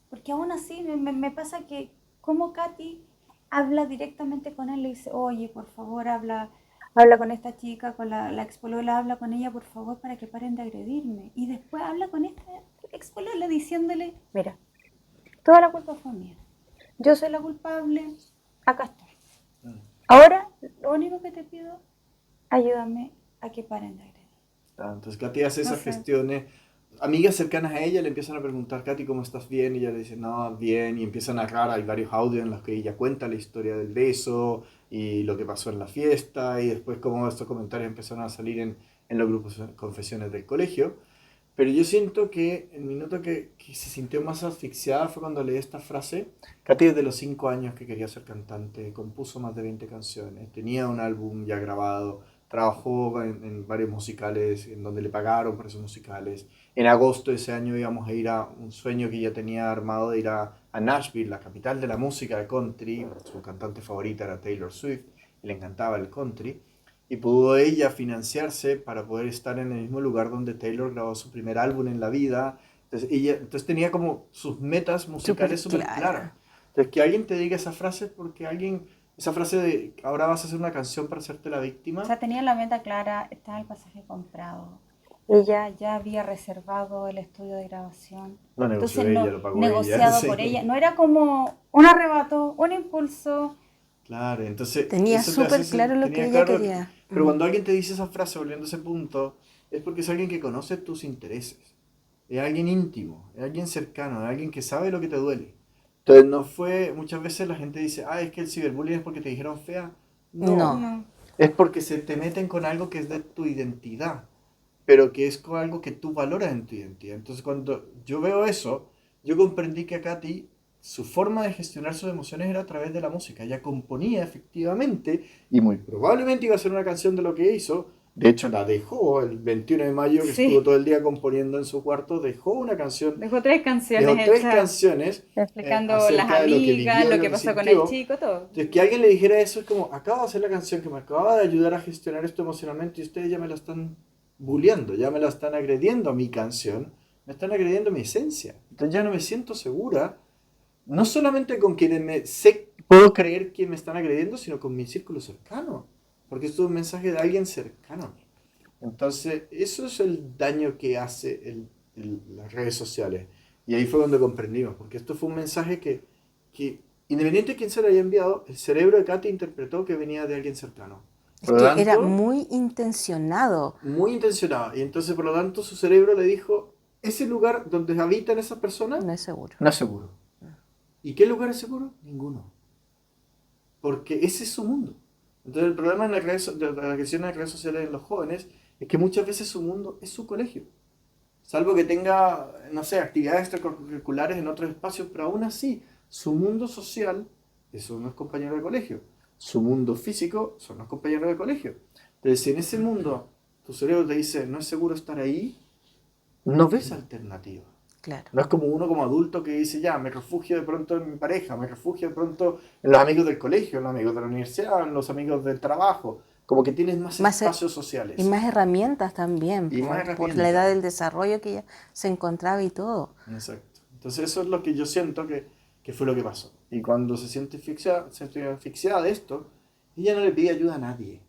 Porque aún así me pasa que como Katy habla directamente con él, le dice, oye, por favor, habla habla con esta chica, con la expolola, habla con ella por favor para que paren de agredirme. Y después habla con esta expolola diciéndole, mira, toda la culpa fue mía. Yo soy la culpable, acá estoy. Ahora, lo único que te pido, ayúdame a que paren de agredir. Entonces Katy hace esas sé. gestiones. Amigas cercanas a ella le empiezan a preguntar, Katy, ¿cómo estás? Bien. Y ella le dice, no, bien. Y empiezan a narrar, hay varios audios en los que ella cuenta la historia del beso y lo que pasó en la fiesta. Y después cómo estos comentarios empezaron a salir en los grupos de confesiones del colegio. Pero yo siento que el minuto que se sintió más asfixiada fue cuando leí esta frase. Katy desde los 5 años que quería ser cantante, compuso más de 20 canciones, tenía un álbum ya grabado, trabajó en varios musicales en donde le pagaron por esos musicales. En agosto de ese año íbamos a ir a un sueño que ella tenía armado de ir a Nashville, la capital de la música de country. Su cantante favorita era Taylor Swift y le encantaba el country. Y pudo ella financiarse para poder estar en el mismo lugar donde Taylor grabó su primer álbum en la vida. Entonces tenía como sus metas musicales súper claras. Entonces que alguien te diga esa frase porque esa frase de ahora vas a hacer una canción para hacerte la víctima. O sea, tenía la meta clara, estaba el pasaje comprado. Ella ya había reservado el estudio de grabación. Lo negoció Entonces, ella, lo pagó negociado ella. por Sí. ella. No era como un arrebato, un impulso. Claro, entonces... Tenía eso te súper hace claro lo tenía que ella claro quería. Pero cuando alguien te dice esa frase, volviendo a ese punto, es porque es alguien que conoce tus intereses. Es alguien íntimo, es alguien cercano, es alguien que sabe lo que te duele. Entonces no fue... Muchas veces la gente dice, es que el ciberbullying es porque te dijeron fea. No. No. Es porque se te meten con algo que es de tu identidad, pero que es con algo que tú valoras en tu identidad. Entonces cuando yo veo eso, yo comprendí que a Katy su forma de gestionar sus emociones era a través de la música. Ella componía efectivamente y muy probablemente iba a ser una canción de lo que hizo. De hecho la dejó el 21 de mayo, que Sí. estuvo todo el día componiendo en su cuarto, dejó una canción, Dejó 3 canciones dejó 3 hechas, canciones explicando las acerca de lo que amigas, vivió, lo que pasó con sintió. el chico, todo. Entonces, que alguien le dijera eso es como, acabo de hacer la canción que me acaba de ayudar a gestionar esto emocionalmente y ustedes ya me la están bulleando, ya me la están agrediendo a mi canción, me están agrediendo mi esencia. Entonces ya no me siento segura, no solamente con quienes puedo creer que me están agrediendo, sino con mi círculo cercano, porque esto es un mensaje de alguien cercano a mí. Entonces, eso es el daño que hace las redes sociales. Y ahí fue donde comprendimos, porque esto fue un mensaje que independiente de quién se lo haya enviado, el cerebro de Katy interpretó que venía de alguien cercano. Es que era muy intencionado. Muy intencionado. Y entonces, por lo tanto, su cerebro le dijo, ese lugar donde habitan esas personas No es seguro. no es seguro. ¿Y qué lugar es seguro? Ninguno. Porque ese es su mundo. Entonces, el problema de la agresión en las redes sociales en los jóvenes es que muchas veces su mundo es su colegio. Salvo que tenga, no sé, actividades extracurriculares en otros espacios, pero aún así, su mundo social son los compañeros de colegio. Su mundo físico son los compañeros de colegio. Entonces, si en ese mundo tu cerebro te dice, no es seguro estar ahí, no ves alternativa. Claro. No es como uno como adulto que dice, ya, me refugio de pronto en mi pareja, me refugio de pronto en los amigos del colegio, en los amigos de la universidad, en los amigos del trabajo. Como que tienes más espacios sociales. Y más herramientas también, Y más por herramientas. la edad del desarrollo que ella se encontraba y todo. Exacto. Entonces eso es lo que yo siento que fue lo que pasó. Y cuando se siente asfixiada de esto, ella no le pide ayuda a nadie.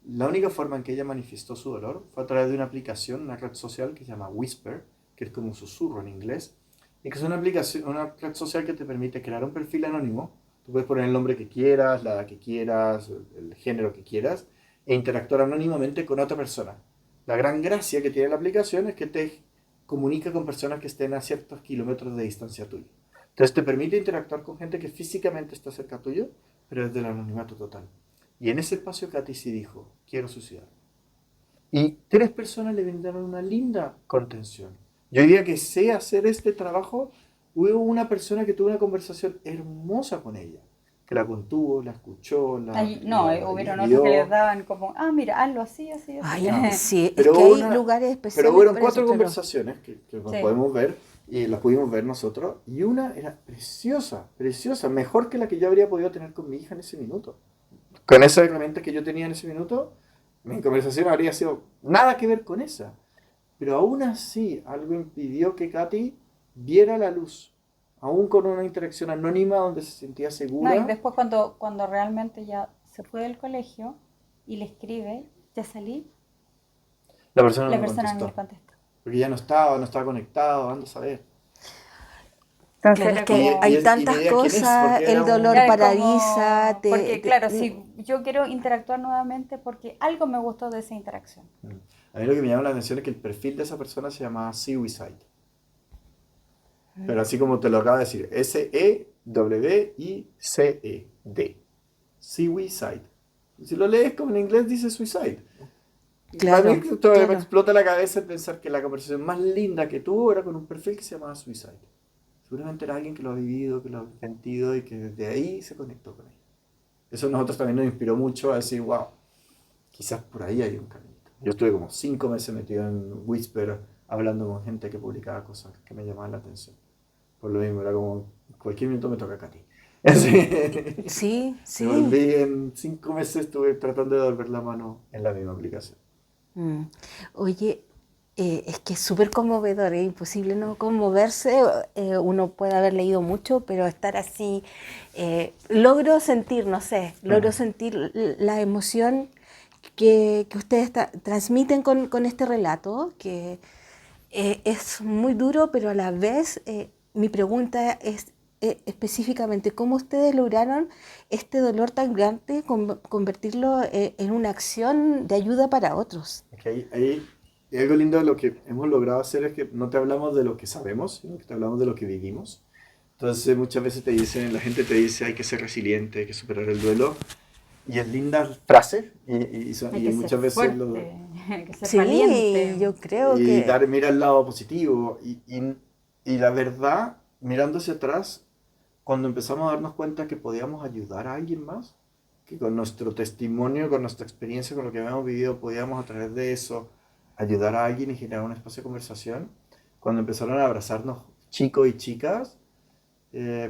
La única forma en que ella manifestó su dolor fue a través de una aplicación, una red social que se llama Whisper, que es como un susurro en inglés, y que es una red social que te permite crear un perfil anónimo. Tú puedes poner el nombre que quieras, la edad que quieras, el género que quieras, e interactuar anónimamente con otra persona. La gran gracia que tiene la aplicación es que te comunica con personas que estén a ciertos kilómetros de distancia tuyo. Entonces te permite interactuar con gente que físicamente está cerca tuyo, pero desde el anonimato total. Y en ese espacio Katy sí dijo, quiero suicidar. Y 3 personas le brindaron una linda contención. Yo diría que sé hacer este trabajo. Hubo una persona que tuvo una conversación hermosa con ella, que la contuvo, la escuchó, hubieron otros que les daban como, mira, hazlo así, así, así. Ay, sí, es Pero que hay lugares especiales. Pero hubo para 4 eso, conversaciones que Sí. podemos ver, y las pudimos ver nosotros, y una era preciosa, preciosa, mejor que la que yo habría podido tener con mi hija en ese minuto. Con esa herramienta que yo tenía en ese minuto, mi conversación habría sido nada que ver con esa. Pero aún así, algo impidió que Katy viera la luz, aún con una interacción anónima donde se sentía segura. No, y después cuando realmente ya se fue del colegio, y le escribe, ya salí, La persona la no me persona no contestó. le contesta. Porque ya no estaba conectado, anda a saber. Entonces Claro, era es que como... hay y mi tantas idea, ¿quién es? cosas, Porque era el dolor Claro, es paraliza, como... Porque claro, si yo quiero interactuar nuevamente porque algo me gustó de esa interacción. A mí lo que me llama la atención es que el perfil de esa persona se llamaba Suicide. Pero así como te lo acabo de decir, Sewiced. Suicide. Si lo lees como en inglés dice suicide. Claro, Para mí todavía me claro. explota la cabeza el pensar que la conversación más linda que tuvo era con un perfil que se llamaba Suicide. Seguramente era alguien que lo ha vivido, que lo ha sentido y que desde ahí se conectó con ella. Eso a nosotros también nos inspiró mucho a decir, wow, quizás por ahí hay un caminito. Yo estuve como 5 meses metido en Whisper hablando con gente que publicaba cosas que me llamaban la atención. Por lo mismo, era como, cualquier minuto me toca a Katy. Así. Sí, Me sí. volví en 5 meses, estuve tratando de devolver la mano en la misma aplicación. Mm. Oye, es que es súper conmovedor, es imposible no conmoverse. Uno puede haber leído mucho, pero estar así, logro sentir, no sé, logro sentir la emoción que ustedes transmiten con este relato, que es muy duro, pero a la vez mi pregunta es específicamente, ¿cómo ustedes lograron este dolor tan grande convertirlo en una acción de ayuda para otros? Okay. Ahí, y algo lindo de lo que hemos logrado hacer es que no te hablamos de lo que sabemos, sino que te hablamos de lo que vivimos. Entonces muchas veces te dicen, la gente te dice hay que ser resiliente, hay que superar el duelo. Y es linda frase Hay y que ser muchas veces fuerte, hay que ser Sí, valiente. yo creo y que mira el lado positivo. Y la verdad, mirando hacia atrás, cuando empezamos a darnos cuenta que podíamos ayudar a alguien más, que con nuestro testimonio, con nuestra experiencia, con lo que habíamos vivido, podíamos a través de eso ayudar a alguien y generar un espacio de conversación, cuando empezaron a abrazarnos chicos y chicas,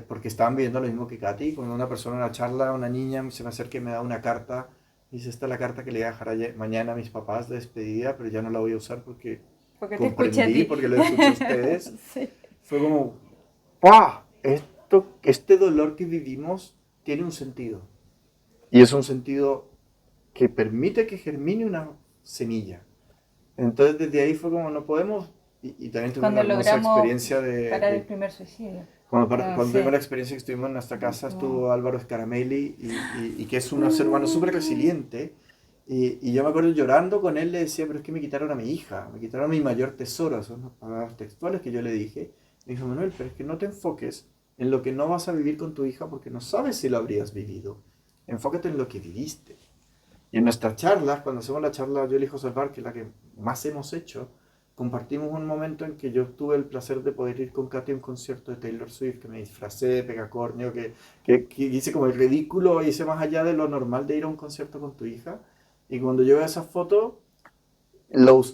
porque estaban viviendo lo mismo que Katy, cuando una persona en la charla, una niña se me acerca y me da una carta, dice, esta es la carta que le voy a dejar mañana a mis papás de despedida, pero ya no la voy a usar porque Porque te escuché a comprendí, ti. porque lo escuché a ustedes. Sí. Fue como, ¡pah! Este dolor que vivimos tiene un sentido. Y es un sentido que permite que germine una semilla. Entonces desde ahí fue como, no podemos, y también tuve una Cuando hermosa logramos experiencia parar el primer suicidio. cuando Sí. tuvimos la experiencia que estuvimos en nuestra casa, estuvo Álvaro Scaramelli, y que es un ser humano súper resiliente. Y yo me acuerdo llorando con él, le decía, pero es que me quitaron a mi hija, me quitaron mi mayor tesoro, son las palabras textuales que yo le dije. Me dijo, Manuel, pero es que no te enfoques en lo que no vas a vivir con tu hija porque no sabes si lo habrías vivido. Enfócate en lo que viviste. Y en nuestras charlas, cuando hacemos la charla Yo elijo salvar, que es la que más hemos hecho, compartimos un momento en que yo tuve el placer de poder ir con Katy a un concierto de Taylor Swift, que me disfracé de pegacornio, que hice como el ridículo, hice más allá de lo normal de ir a un concierto con tu hija. Y cuando yo veo esa foto,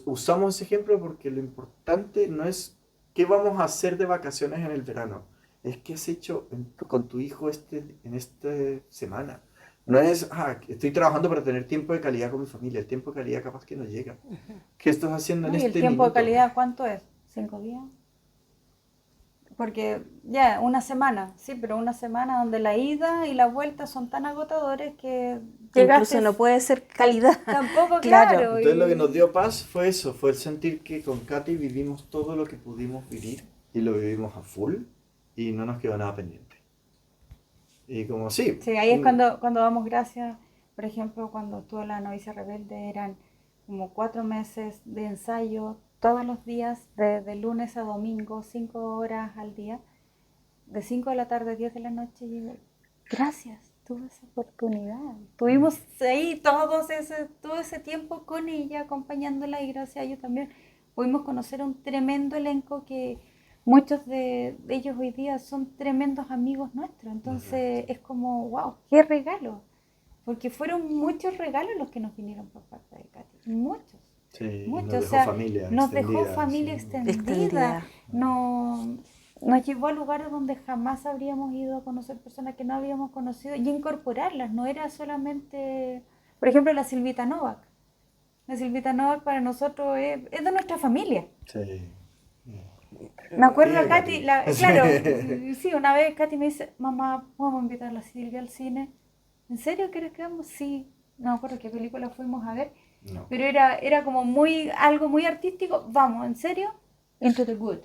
usamos ese ejemplo porque lo importante no es qué vamos a hacer de vacaciones en el verano, es qué has hecho con tu hijo en esta semana. No es, estoy trabajando para tener tiempo de calidad con mi familia. El tiempo de calidad capaz que no llega. ¿Qué estás haciendo en ¿Y el este tiempo minuto? de calidad cuánto es? ¿5 días? Porque ya, una semana, sí, pero una semana donde la ida y la vuelta son tan agotadores que incluso no puede ser calidad. Tampoco, Claro. claro. Entonces lo que nos dio paz fue eso, fue el sentir que con Katy vivimos todo lo que pudimos vivir y lo vivimos a full y no nos quedó nada pendiente. Y como sí. Sí, ahí es cuando damos gracias. Por ejemplo, cuando estuvo la novicia rebelde, eran como 4 meses de ensayo todos los días, de lunes a domingo, 5 horas al día, de 5 de la tarde a 10 de la noche. Y digo, gracias, tuve esa oportunidad. Tuvimos ahí todo ese tiempo con ella, acompañándola, y gracias a ellos también pudimos conocer un tremendo elenco que muchos de ellos hoy día son tremendos amigos nuestros. Entonces es como, wow, qué regalo. Porque fueron muchos regalos los que nos vinieron por parte de Katy. Muchos. Sí, Muchos. nos dejó familia nos dejó extendida, familia sí. extendida. Nos llevó a lugares donde jamás habríamos ido a conocer personas que no habíamos conocido y incorporarlas. No era solamente, por ejemplo, la Silvita Novak. La Silvita Novak para nosotros es de nuestra familia. Sí. Me acuerdo, Tía Katy, Katy. claro, sí, una vez Katy me dice, mamá, ¿podemos invitar a la Silvia al cine? ¿En serio quieres que vamos? Sí. no me acuerdo qué película fuimos a ver, No. pero era como algo muy artístico. Vamos, ¿en serio? Into the Good.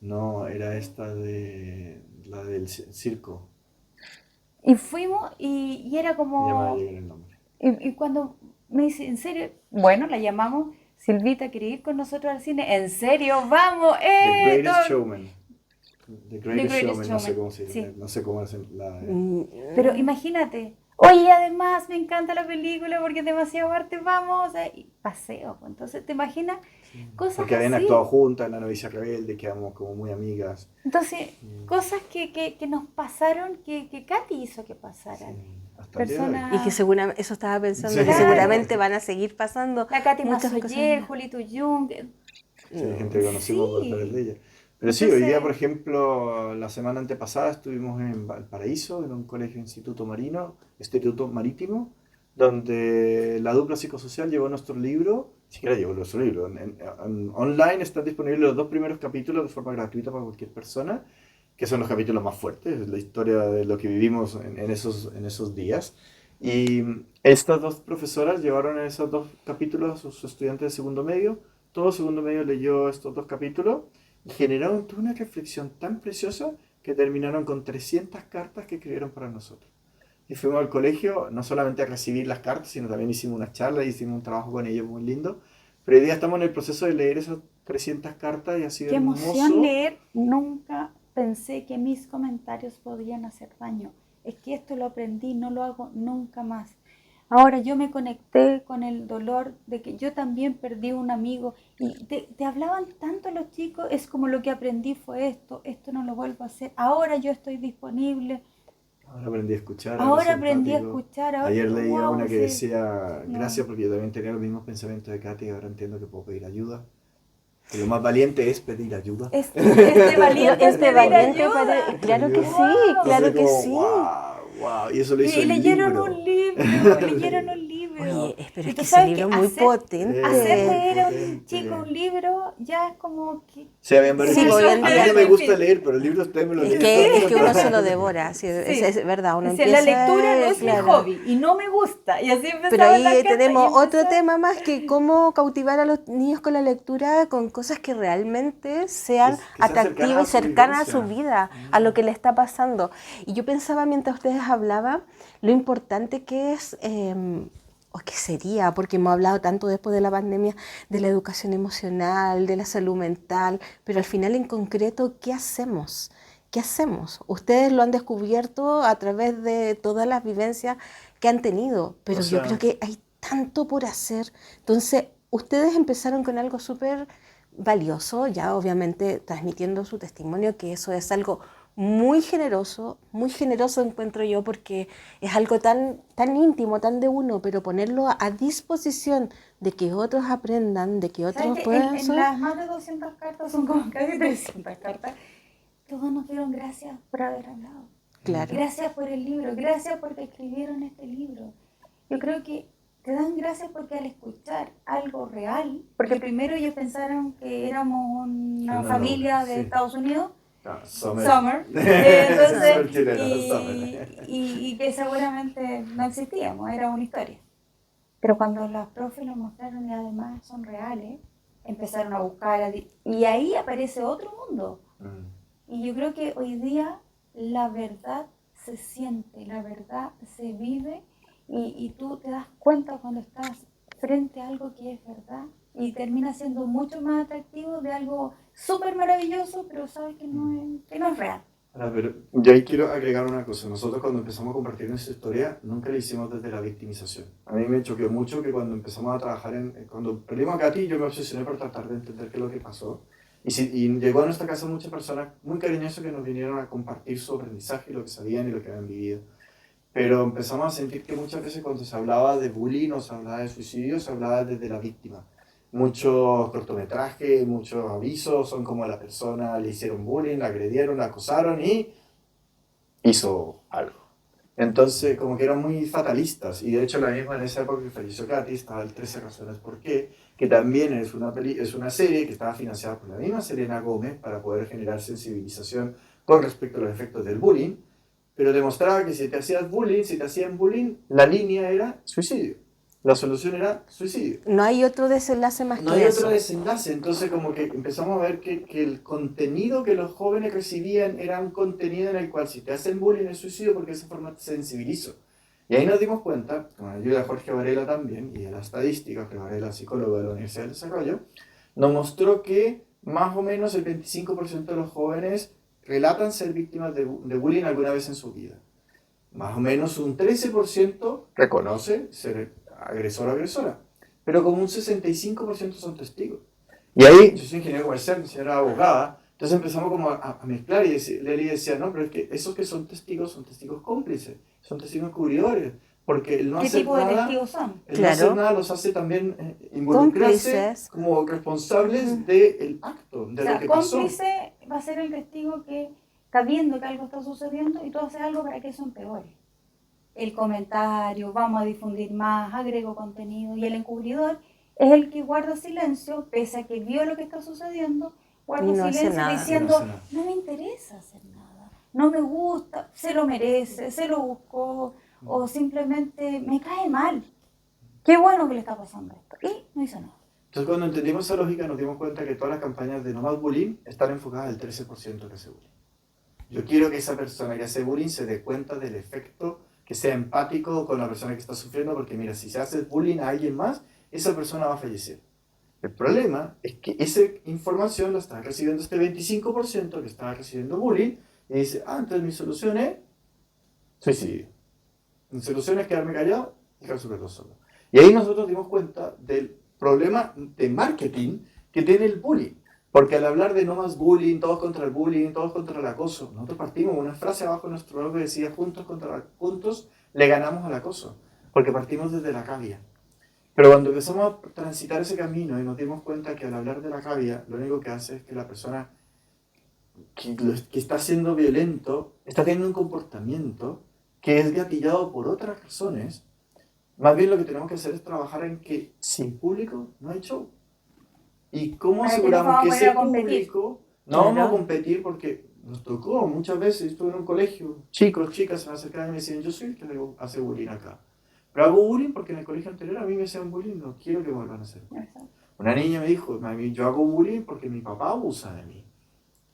No, era esta de la del circo. Y fuimos y era Ya me va a como... llegar el nombre. Y cuando me dice, ¿en serio? Bueno, la llamamos, Silvita, ¿quiere ir con nosotros al cine? ¿En serio? ¡Vamos! The Greatest Todo- Showman. The Greatest Greatest Showman, no sé Showman, cómo se sí. llama, no sé cómo es la... Pero imagínate, oye, además me encanta la película porque es demasiado arte, vamos, o sea, y paseo. Pues, entonces, ¿te imaginas cosas Porque habían así? actuado juntas en La novicia rebelde, quedamos como muy amigas. Entonces, cosas que nos pasaron, que Katy hizo que pasaran. Sí, hasta el día de hoy. Personas... Y que seguramente, eso estaba pensando, Sí. que seguramente van a seguir pasando La Katy muchas Masoyer, cosas. Julito Jung. Sí, gente que conocimos Sí. por través de ella. Pero sí, hoy día, Entonces- por ejemplo, la semana antepasada estuvimos en Valparaíso, en un colegio instituto marítimo, donde la dupla psicosocial llevó nuestro libro, ni siquiera llevó nuestro libro, online están disponibles los 2 primeros capítulos de forma gratuita para cualquier persona, que son los capítulos más fuertes, la historia de lo que vivimos en esos días. Y estas 2 profesoras llevaron esos 2 capítulos a sus estudiantes de segundo medio. Todo segundo medio leyó estos 2 capítulos y generaron toda una reflexión tan preciosa que terminaron con 300 cartas que escribieron para nosotros. Y fuimos al colegio no solamente a recibir las cartas, sino también hicimos una charla y hicimos un trabajo con ellos muy lindo. Pero hoy día estamos en el proceso de leer esas 300 cartas y ha sido Qué hermoso. emoción leer. Nunca pensé que mis comentarios podían hacer daño. Es que esto lo aprendí, no lo hago nunca más. Ahora yo me conecté con el dolor de que yo también perdí un amigo y te hablaban tanto los chicos, es como lo que aprendí fue esto no lo vuelvo a hacer. Ahora yo estoy disponible. Ahora aprendí a escuchar. Ahora aprendí a simpático. escuchar. Ahora, Ayer leía wow, una que sí. decía, gracias porque yo también tenía los mismos pensamientos de Katy y ahora entiendo que puedo pedir ayuda. Que lo más valiente es pedir ayuda. Este valiente, Este valiente, ayuda. claro que sí, Wow. claro que Como, sí. wow. Y eso lo hizo Y el leyeron libro. un libro, leyeron un libro. Oye, pero Y es tú que ese sabes libro que es muy hacer potente. leer a un Potente. chico un libro ya es como que... Sí, habían varios Sí, que hoy decían, en a mí día no me es gusta difícil. leer, pero el libro usted me lo lee. Es que uno se lo devora, sí, es verdad, uno Dice, empieza... la lectura no es claro. mi hobby y no me gusta. Y así Pero empezaban ahí las cartas tenemos y otro empezaba- tema más que cómo cautivar a los niños con la lectura con cosas que realmente sean Que sean atractivas y cercanas a su vivencia. vida, a lo que le está pasando. Y yo pensaba mientras ustedes hablaban lo importante que es, o que sería, porque hemos hablado tanto después de la pandemia de la educación emocional, de la salud mental, pero al final en concreto, ¿qué hacemos? ¿Qué hacemos? Ustedes lo han descubierto a través de todas las vivencias que han tenido, pero O yo sea- creo que hay tanto por hacer. Entonces, ustedes empezaron con algo súper valioso, ya obviamente transmitiendo su testimonio, que eso es algo muy generoso encuentro yo, porque es algo tan íntimo, tan de uno, pero ponerlo a disposición de que otros aprendan, de que otros ¿Sabes que puedan... en las más de 200 cartas, son como casi 300 cartas, todos nos dieron gracias por haber hablado. Claro. Gracias por el libro, gracias porque escribieron este libro. Yo creo que te dan gracias porque al escuchar algo real, porque primero ellos pensaron que éramos una No, familia de sí. Estados Unidos, Summer. Summer, Summer chileno, y que seguramente no existíamos, era una historia. Pero cuando los profes nos mostraron y además son reales, empezaron a buscar, y ahí aparece otro mundo. Y yo creo que hoy día la verdad se siente, la verdad se vive y tú te das cuenta cuando estás frente a algo que es verdad y termina siendo mucho más atractivo de algo súper maravilloso, pero sabes que no es real. Ahora, pero yo ahí quiero agregar una cosa. Nosotros cuando empezamos a compartir nuestra historia, nunca la hicimos desde la victimización. A mí me choqueó mucho que cuando empezamos a trabajar cuando perdimos a Katy, yo me obsesioné por tratar de entender qué es lo que pasó. Y llegó a nuestra casa muchas personas muy cariñosas que nos vinieron a compartir su aprendizaje, lo que sabían y lo que habían vivido. Pero empezamos a sentir que muchas veces cuando se hablaba de bullying o se hablaba de suicidio, se hablaba desde la víctima. Muchos cortometrajes, muchos avisos son como a la persona le hicieron bullying, la agredieron, la acosaron y hizo algo. Entonces, como que eran muy fatalistas. Y de hecho, la misma en esa época que falleció Katy, estaba el 13 razones por qué, que también es una serie que estaba financiada por la misma Selena Gómez para poder generar sensibilización con respecto a los efectos del bullying, pero demostraba que si te hacían bullying, la línea era suicidio. la solución era suicidio. No hay otro desenlace más No que hay eso. otro desenlace, entonces como que empezamos a ver que el contenido que los jóvenes recibían era un contenido en el cual si te hacen bullying es suicidio porque de esa forma te sensibilizo. Y ahí nos dimos cuenta, con la ayuda de Jorge Varela también, y de la estadística, que Varela, psicólogo de la Universidad del Desarrollo, nos mostró que más o menos el 25% de los jóvenes relatan ser víctimas de bullying alguna vez en su vida. Más o menos un 13% reconoce ser agresor o agresora, pero como un 65% son testigos. Y ahí, yo soy ingeniero comercial, mi señora abogada, entonces empezamos como a mezclar y Lely decía, no, pero es que esos que son testigos cómplices, son testigos encubridores, porque el no ¿Qué hacer tipo de nada, testigos son? el no hacer nada los hace también involucrarse Cómplices. como responsables del acto, de O sea, lo que pasó. cómplice va a ser el testigo que está viendo que algo está sucediendo y tú haces algo para que eso empeore. El comentario, vamos a difundir más, agrego contenido, y el encubridor es el que guarda silencio, pese a que vio lo que está sucediendo, guarda Y no hace silencio nada. diciendo, No hace nada. no me interesa hacer nada, no me gusta, se lo merece, se lo buscó, o simplemente me cae mal. Qué bueno que le está pasando esto. Y no hizo nada. Entonces cuando entendimos esa lógica nos dimos cuenta que todas las campañas de no más bullying están enfocadas al 13% que hace bullying. Yo quiero que esa persona que hace bullying se dé cuenta del efecto, que sea empático con la persona que está sufriendo, porque mira, si se hace bullying a alguien más, esa persona va a fallecer. El problema es que esa información la está recibiendo este 25% que está recibiendo bullying y dice, entonces mi solución es suicidio. Mi solución es quedarme callado y resolverlo solo. Y ahí nosotros dimos cuenta del problema de marketing que tiene el bullying. Porque al hablar de no más bullying, todos contra el bullying, todos contra el acoso, nosotros partimos una frase abajo en nuestro blog que decía juntos le ganamos al acoso. Porque partimos desde la rabia. Pero cuando empezamos a transitar ese camino y nos dimos cuenta que al hablar de la rabia, lo único que hace es que la persona que está siendo violento está teniendo un comportamiento que es gatillado por otras razones. Más bien lo que tenemos que hacer es trabajar en que sin público no hay show. ¿Y cómo Para que aseguramos no que vamos a ese ir a competir. público no Claro. vamos a competir? Porque nos tocó muchas veces, estuve en un colegio, chicos, chicas se me acercaban y me decían, yo soy el que hace bullying acá. Pero hago bullying porque en el colegio anterior a mí me hacían bullying, no quiero que me vuelvan a hacer bullying. Una niña me dijo, mami, yo hago bullying porque mi papá abusa de mí.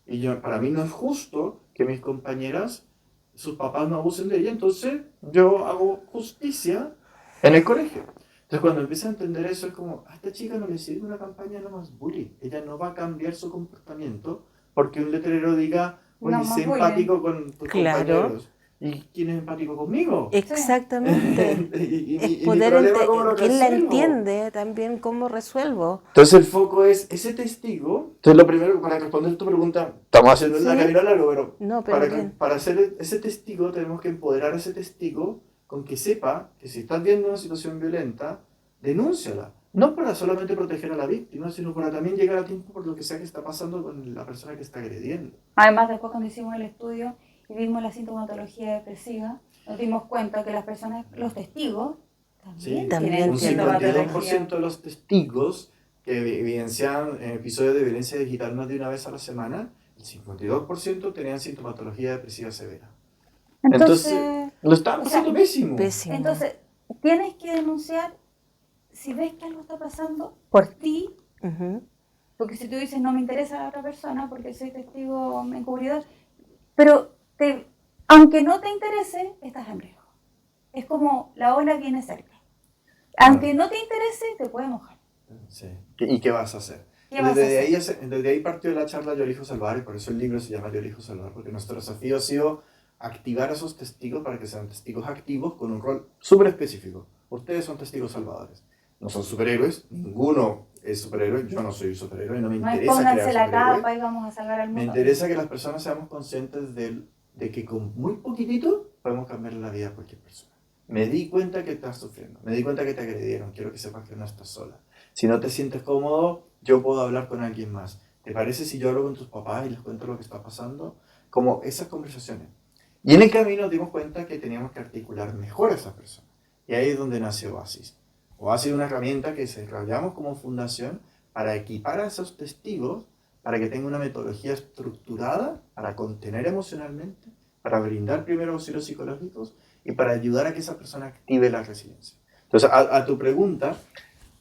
Y para mí no es justo que mis compañeras, sus papás no abusen de ella, entonces yo hago justicia en el colegio. Entonces cuando empieza a entender eso es como, a esta chica no le sirve una campaña no más bullying. Ella no va a cambiar su comportamiento porque un letrero diga, oye, No sé más empático con tus Claro. compañeros. ¿Y quién es empático conmigo? Exactamente. y Es mi poder problema, ¿cómo lo que él la resuelvo? entiende también cómo resuelvo. Entonces el foco es ese testigo. Entonces lo primero, para responder tu pregunta, estamos haciendo el Sí. camino largo, pero, No, pero bien. para hacer ese testigo tenemos que empoderar a ese testigo con que sepa que si estás viendo una situación violenta, denúnciala. No para solamente proteger a la víctima, sino para también llegar a tiempo por lo que sea que está pasando con la persona que está agrediendo. Además, después cuando hicimos el estudio y vimos la sintomatología depresiva, nos dimos cuenta que las personas, los testigos, Sí, También tienen un tienen. 52% de los testigos que evidenciaban episodios de violencia digital más de una vez a la semana, el 52% tenían sintomatología depresiva severa. Entonces, lo estaban pasando pésimo. Pésimo. Entonces, tienes que denunciar si ves que algo está pasando por ti, Ujú. porque si tú dices no me interesa la otra persona porque soy testigo encubridor, pero aunque no te interese, estás en riesgo. Es como la ola viene cerca. Aunque no te interese, te puede mojar. Sí. ¿Y qué vas a hacer? ¿Qué vas a hacer? Desde ahí partió la charla Yo elijo salvar, y por eso el libro se llama Yo elijo salvar, porque nuestro desafío ha sido activar a esos testigos para que sean testigos activos con un rol súper específico. Ustedes son testigos salvadores. No son superhéroes, ninguno es superhéroe, yo no soy superhéroe, no me No es interesa pónganse crear la superhéroes. capa y vamos a salvar al Me mundo. interesa que las personas seamos conscientes de que con muy poquitito podemos cambiar la vida de cualquier persona. Me di cuenta que estás sufriendo, me di cuenta que te agredieron, quiero que sepas que no estás sola. Si no te sientes cómodo, yo puedo hablar con alguien más. ¿Te parece si yo hablo con tus papás y les cuento lo que está pasando? Como esas conversaciones. Y en el camino nos dimos cuenta que teníamos que articular mejor a esas personas. Y ahí es donde nació Oasis. Oasis es una herramienta que desarrollamos como fundación para equipar a esos testigos, para que tengan una metodología estructurada, para contener emocionalmente, para brindar primeros auxilios psicológicos y para ayudar a que esa persona active la resiliencia. Entonces, a tu pregunta,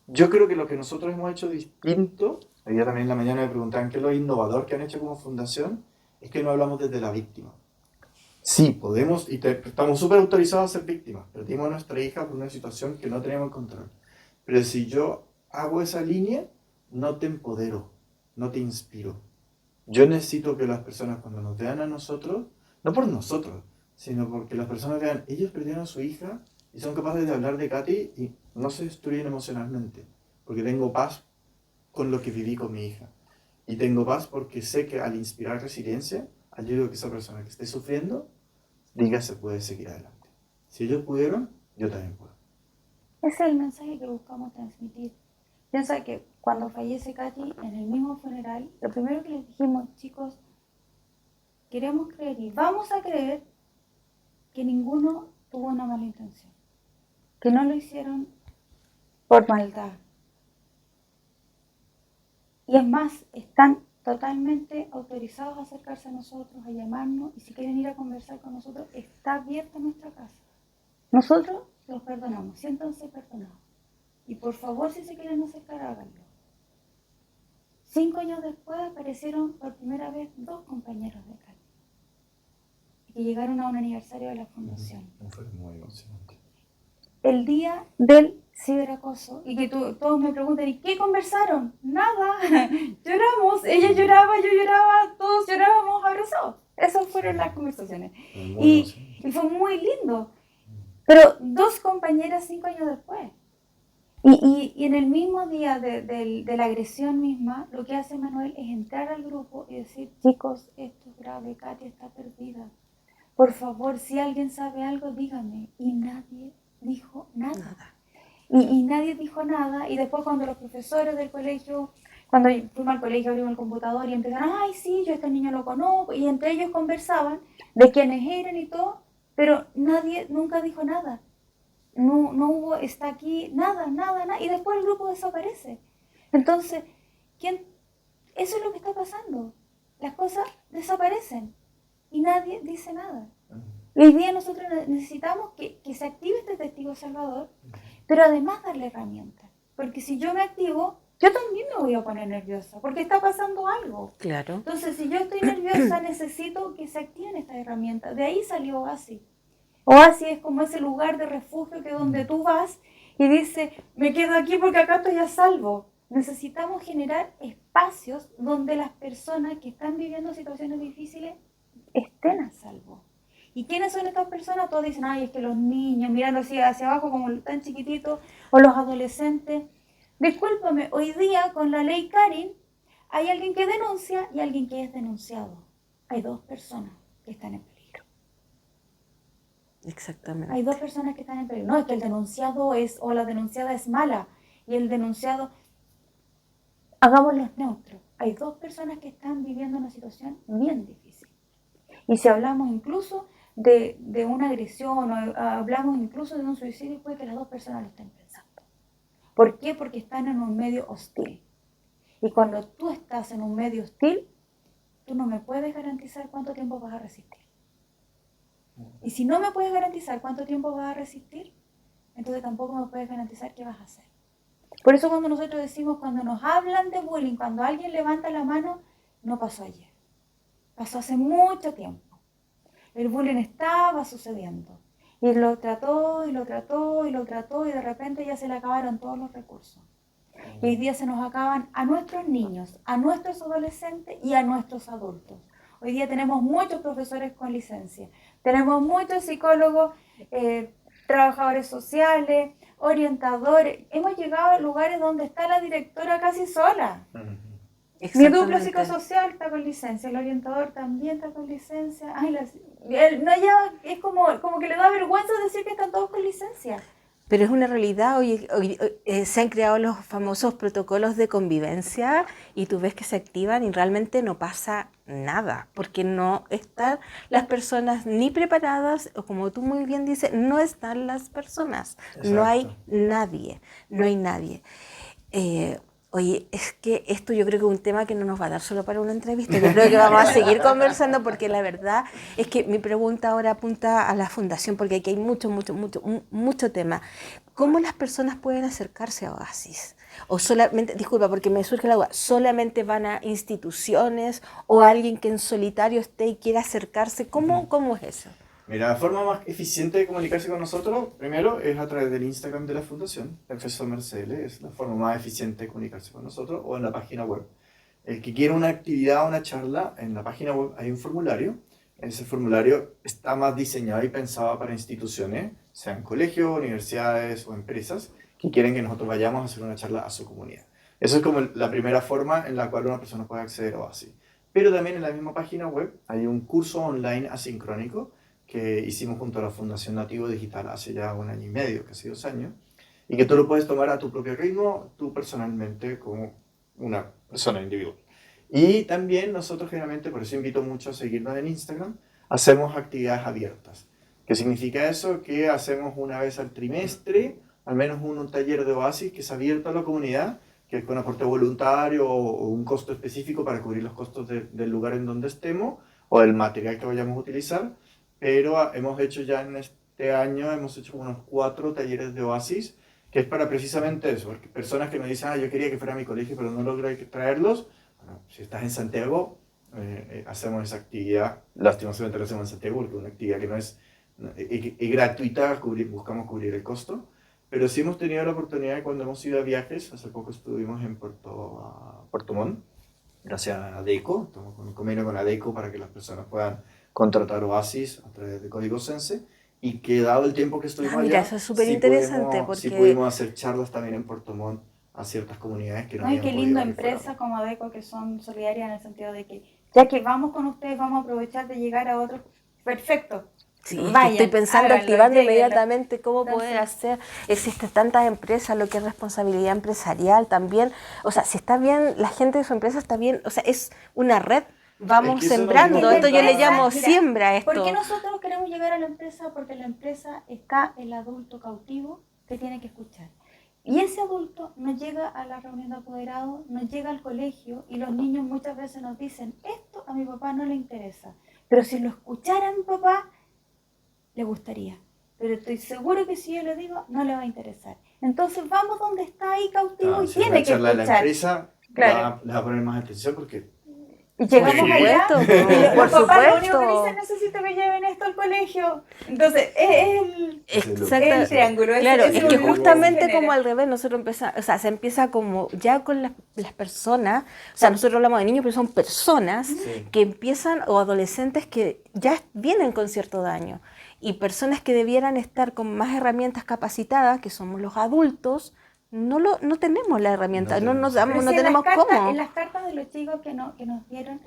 yo creo que lo que nosotros hemos hecho distinto, ayer también en la mañana me preguntaban qué es lo innovador que han hecho como fundación, es que no hablamos desde la víctima. Sí, podemos, estamos súper autorizados a ser víctimas, perdimos a nuestra hija por una situación que no teníamos control. Pero si yo hago esa línea, no te empodero, no te inspiro. Yo necesito que las personas cuando nos vean a nosotros, no por nosotros, sino porque las personas vean, ellos perdieron a su hija y son capaces de hablar de Katy y no se destruyen emocionalmente, porque tengo paz con lo que viví con mi hija. Y tengo paz porque sé que al inspirar resiliencia, ayudo a que esa persona que esté sufriendo diga se puede seguir adelante. Si ellos pudieron, yo también puedo. Ese es el mensaje que buscamos transmitir. Piensa que cuando fallece Katy, en el mismo funeral, lo primero que les dijimos, chicos, queremos creer y vamos a creer que ninguno tuvo una mala intención, que no lo hicieron por maldad. Y es más, están totalmente autorizados a acercarse a nosotros, a llamarnos, y si quieren ir a conversar con nosotros, está abierta nuestra casa. Nosotros los perdonamos, siéntanse perdonados. Y por favor, si se quieren acercar, háganlo. 5 años después aparecieron por primera vez 2 compañeros de Katy, que llegaron a un aniversario de la fundación. Fue muy emocionante. El día del ciberacoso, y que todos me preguntan, ¿y qué conversaron? Nada, lloramos, ella lloraba, yo lloraba, todos llorábamos abrazados. Esas fueron las conversaciones. Y fue muy lindo. Pero 2 compañeras 5 años después. Y en el mismo día de la agresión misma, lo que hace Manuel es entrar al grupo y decir, chicos, esto es grave, Katy está perdida. Por favor, si alguien sabe algo, dígame. Y nadie dijo nada. Y nadie dijo nada. Y después cuando los profesores del colegio, cuando fuimos al colegio, abrimos el computador y empezaron, ay, sí, yo a este niño lo conozco. Y entre ellos conversaban de quiénes eran y todo, pero nadie nunca dijo nada. No hubo, está aquí, nada. Y después el grupo desaparece. Entonces, eso es lo que está pasando. Las cosas desaparecen y nadie dice nada. Y hoy día nosotros necesitamos que se active este testigo salvador, pero además darle herramientas. Porque si yo me activo, yo también me voy a poner nerviosa, porque está pasando algo. Claro. Entonces, si yo estoy nerviosa, necesito que se activen estas herramientas. De ahí salió Oasis. Oasis es como ese lugar de refugio que donde tú vas y dices, me quedo aquí porque acá estoy a salvo. Necesitamos generar espacios donde las personas que están viviendo situaciones difíciles estén a salvo. ¿Y quiénes son estas personas? Todos dicen, ay, es que los niños, mirando así hacia abajo como tan chiquititos, o los adolescentes. Discúlpame, hoy día con la ley Karin hay alguien que denuncia y alguien que es denunciado. Hay 2 personas que están en peligro. Exactamente. Hay 2 personas que están en peligro. No, es que el denunciado o la denunciada es mala y el denunciado, hagámoslos neutros. Hay 2 personas que están viviendo una situación bien difícil. Y si hablamos incluso de una agresión o hablamos incluso de un suicidio, puede que las 2 personas lo estén pensando. ¿Por qué? Porque están en un medio hostil. Y cuando tú estás en un medio hostil, tú no me puedes garantizar cuánto tiempo vas a resistir. Y si no me puedes garantizar cuánto tiempo vas a resistir, entonces tampoco me puedes garantizar qué vas a hacer. Por eso cuando nosotros decimos, cuando nos hablan de bullying, cuando alguien levanta la mano, no pasó ayer. Pasó hace mucho tiempo. El bullying estaba sucediendo. Y lo trató, y lo trató, y lo trató, y de repente ya se le acabaron todos los recursos. Y hoy día se nos acaban a nuestros niños, a nuestros adolescentes y a nuestros adultos. Hoy día tenemos muchos profesores con licencia, tenemos muchos psicólogos, trabajadores sociales, orientadores. Hemos llegado a lugares donde está la directora casi sola. Mi duplo psicosocial está con licencia, el orientador también está con licencia. Ay, es como que le da vergüenza decir que están todos con licencia. Pero es una realidad, hoy se han creado los famosos protocolos de convivencia y tú ves que se activan y realmente no pasa nada, porque no están las personas ni preparadas, o como tú muy bien dices, no están las personas. Exacto. No hay nadie. Oye, es que esto yo creo que es un tema que no nos va a dar solo para una entrevista, yo creo que vamos a seguir conversando, porque la verdad es que mi pregunta ahora apunta a la fundación, porque aquí hay mucho tema. ¿Cómo las personas pueden acercarse a Oasis? O solamente, disculpa, porque me surge la duda, ¿solamente van a instituciones o alguien que en solitario esté y quiera acercarse? ¿Cómo es eso? Mira, la forma más eficiente de comunicarse con nosotros, primero, es a través del Instagram de la Fundación, Profesor Mercedes, es la forma más eficiente de comunicarse con nosotros, o en la página web. El que quiera una actividad, una charla, en la página web hay un formulario. Ese formulario está más diseñado y pensado para instituciones, sean colegios, universidades o empresas, que quieren que nosotros vayamos a hacer una charla a su comunidad. Eso es como la primera forma en la cual una persona puede acceder a Oasis. Pero también en la misma página web hay un curso online asincrónico que hicimos junto a la Fundación Nativo Digital hace ya 1 año y medio, casi 2 años, y que tú lo puedes tomar a tu propio ritmo, tú personalmente, como una persona individual. Y también nosotros generalmente, por eso invito mucho a seguirnos en Instagram, hacemos actividades abiertas. ¿Qué significa eso? Que hacemos una vez al trimestre, al menos un taller de Oasis que es abierto a la comunidad, que es con aporte voluntario o un costo específico para cubrir los costos del lugar en donde estemos o del material que vayamos a utilizar. Pero hemos hecho ya en este año, hemos hecho unos 4 talleres de Oasis, que es para precisamente eso, porque personas que me dicen, yo quería que fuera a mi colegio, pero no logré traerlos. Bueno, si estás en Santiago, hacemos esa actividad, lastimosamente lo hacemos en Santiago, porque es una actividad que no es gratuita, buscamos cubrir el costo, pero sí hemos tenido la oportunidad cuando hemos ido a viajes, hace poco estuvimos en Puerto Montt, gracias a ADECO, estamos con un convenio con ADECO para que las personas puedan contratar Oasis a través de Código Sense, y que dado el tiempo que estuvimos Mira, allá, eso es súper interesante sí porque... pudimos hacer charlas también en Puerto Montt a ciertas comunidades que no Ay, habían qué podido lindo, ir fuera. empresas como ADECO que son solidarias en el sentido de que ya que vamos con ustedes, vamos a aprovechar de llegar a otros. Perfecto. Sí, es que Vayan, estoy pensando, háganlo, activando lléguenlo. inmediatamente cómo poder hacer. Existen tantas empresas, lo que es responsabilidad empresarial también. O sea, si está bien, la gente de su empresa está bien, o sea, es una red. Vamos Es que eso es lo sembrando, mismo esto que yo le pasa. llamo Mira, siembra esto. ¿Por qué nosotros queremos llegar a la empresa? Porque la empresa está el adulto cautivo que tiene que escuchar. Y ese adulto no llega a la reunión de apoderados, no llega al colegio, y los niños muchas veces nos dicen, esto a mi papá no le interesa, pero si lo escuchara a mi papá, le gustaría. Pero estoy seguro que si yo le digo, no le va a interesar. Entonces vamos donde está ahí cautivo y Si es tiene una que charla de la escuchar. empresa, Claro. le va a poner más atención porque Y llegamos Por allá supuesto, y los por papás lo único que supuesto. dicen, necesito que lleven esto al colegio. Entonces, es el triángulo. Claro, es es un que loop justamente que se como genera. al revés, nosotros empezamos, o sea, se empieza como ya con las personas, o sea, nosotros hablamos de niños, pero son personas que empiezan, o adolescentes que ya vienen con cierto daño, y personas que debieran estar con más herramientas capacitadas, que somos los adultos, no tenemos la herramienta, No no tenemos. Pero si tenemos en las cartas, cómo. en las cartas de los chicos que nos dieron,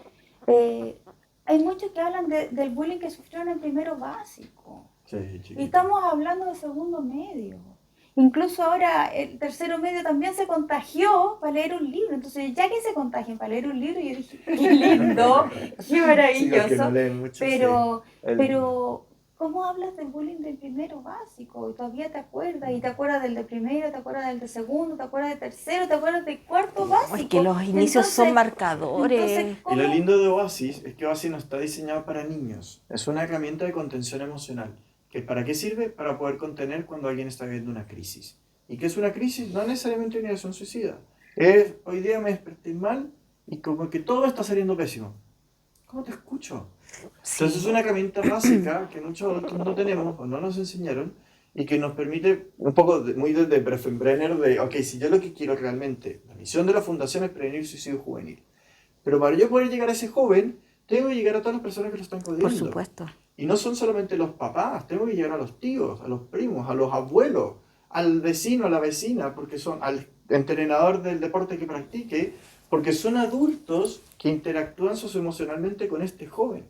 hay muchos que hablan del bullying que sufrieron en primero básico. Y estamos hablando de segundo medio. Incluso ahora el tercero medio también se contagió para leer un libro. Entonces, ya que se contagian para leer un libro, yo dije, qué lindo, qué maravilloso. Que no leen mucho, pero, sí. pero, ¿cómo hablas del bullying del primero básico? Y todavía te acuerdas, y te acuerdas del de primero, te acuerdas del de segundo, te acuerdas del tercero, te acuerdas del cuarto básico. Es que los inicios son marcadores. Entonces, Y ¿cómo? lo lindo de Oasis es que Oasis no está diseñado para niños. Es una herramienta de contención emocional. ¿Que para qué sirve? Para poder contener cuando alguien está viviendo una crisis. ¿Y qué es una crisis? No necesariamente una ideación suicida. Hoy día me desperté mal y como que todo está saliendo pésimo. ¿Cómo te escucho? Sí. Entonces es una herramienta básica que muchos adultos no tenemos o no nos enseñaron y que nos permite un poco, muy desde Brenner, de, ok, si yo lo que quiero realmente, la misión de la fundación es prevenir suicidio juvenil. Pero para yo poder llegar a ese joven, tengo que llegar a todas las personas que lo están rodeando. Por supuesto. Y no son solamente los papás, tengo que llegar a los tíos, a los primos, a los abuelos, al vecino, a la vecina, porque son al entrenador del deporte que practique, porque son adultos que interactúan socioemocionalmente con este joven.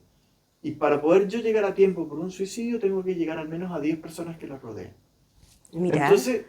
Y para poder yo llegar a tiempo por un suicidio, tengo que llegar al menos a 10 personas que lo rodeen. Mira. Entonces,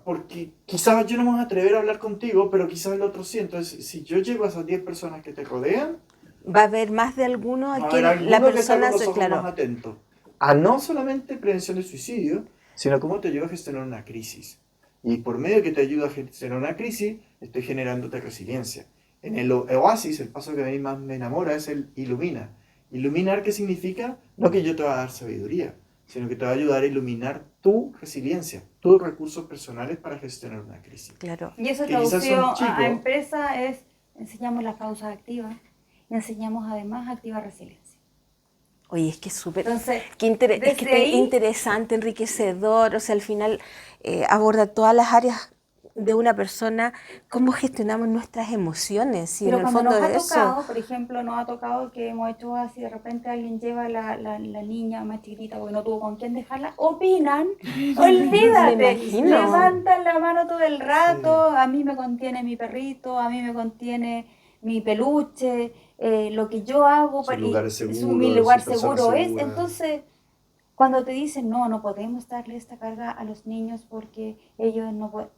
porque quizás yo no me voy a atrever a hablar contigo, pero quizás el otro sí. Entonces, si yo llego a esas 10 personas que te rodean, Va a haber más de alguno a va a quien haber la alguno que está persona con los se... ojos Claro. más atento a no solamente prevención de suicidio, sino cómo te ayuda a gestionar una crisis. Y por medio de que te ayuda a gestionar una crisis, estoy generándote resiliencia. En el Oasis, el paso que a mí más me enamora es el ilumina. Iluminar, ¿qué significa? No que yo te voy a dar sabiduría, sino que te va a ayudar a iluminar tu resiliencia, tus recursos personales para gestionar una crisis. Claro. Y eso Que quizás traducido son chicos. a empresa es, enseñamos las pausas activas y enseñamos además a activar resiliencia. Oye, es que es súper, Entonces, es que desde ahí- interesante, enriquecedor, o sea, al final aborda todas las áreas de una persona, cómo gestionamos nuestras emociones, y en Pero el cuando fondo nos ha de eso. tocado, por ejemplo, nos ha tocado que hemos hecho así, de repente alguien lleva la niña más chiquitita porque no tuvo con quién dejarla, opinan, olvídate, Me imagino. levantan la mano todo el rato, a mí me contiene mi perrito, a mí me contiene mi peluche, lo que yo hago, Sus lugares mi seguros, lugar su persona seguro es, segura. entonces... Cuando te dicen, no podemos darle esta carga a los niños porque ellos no pueden.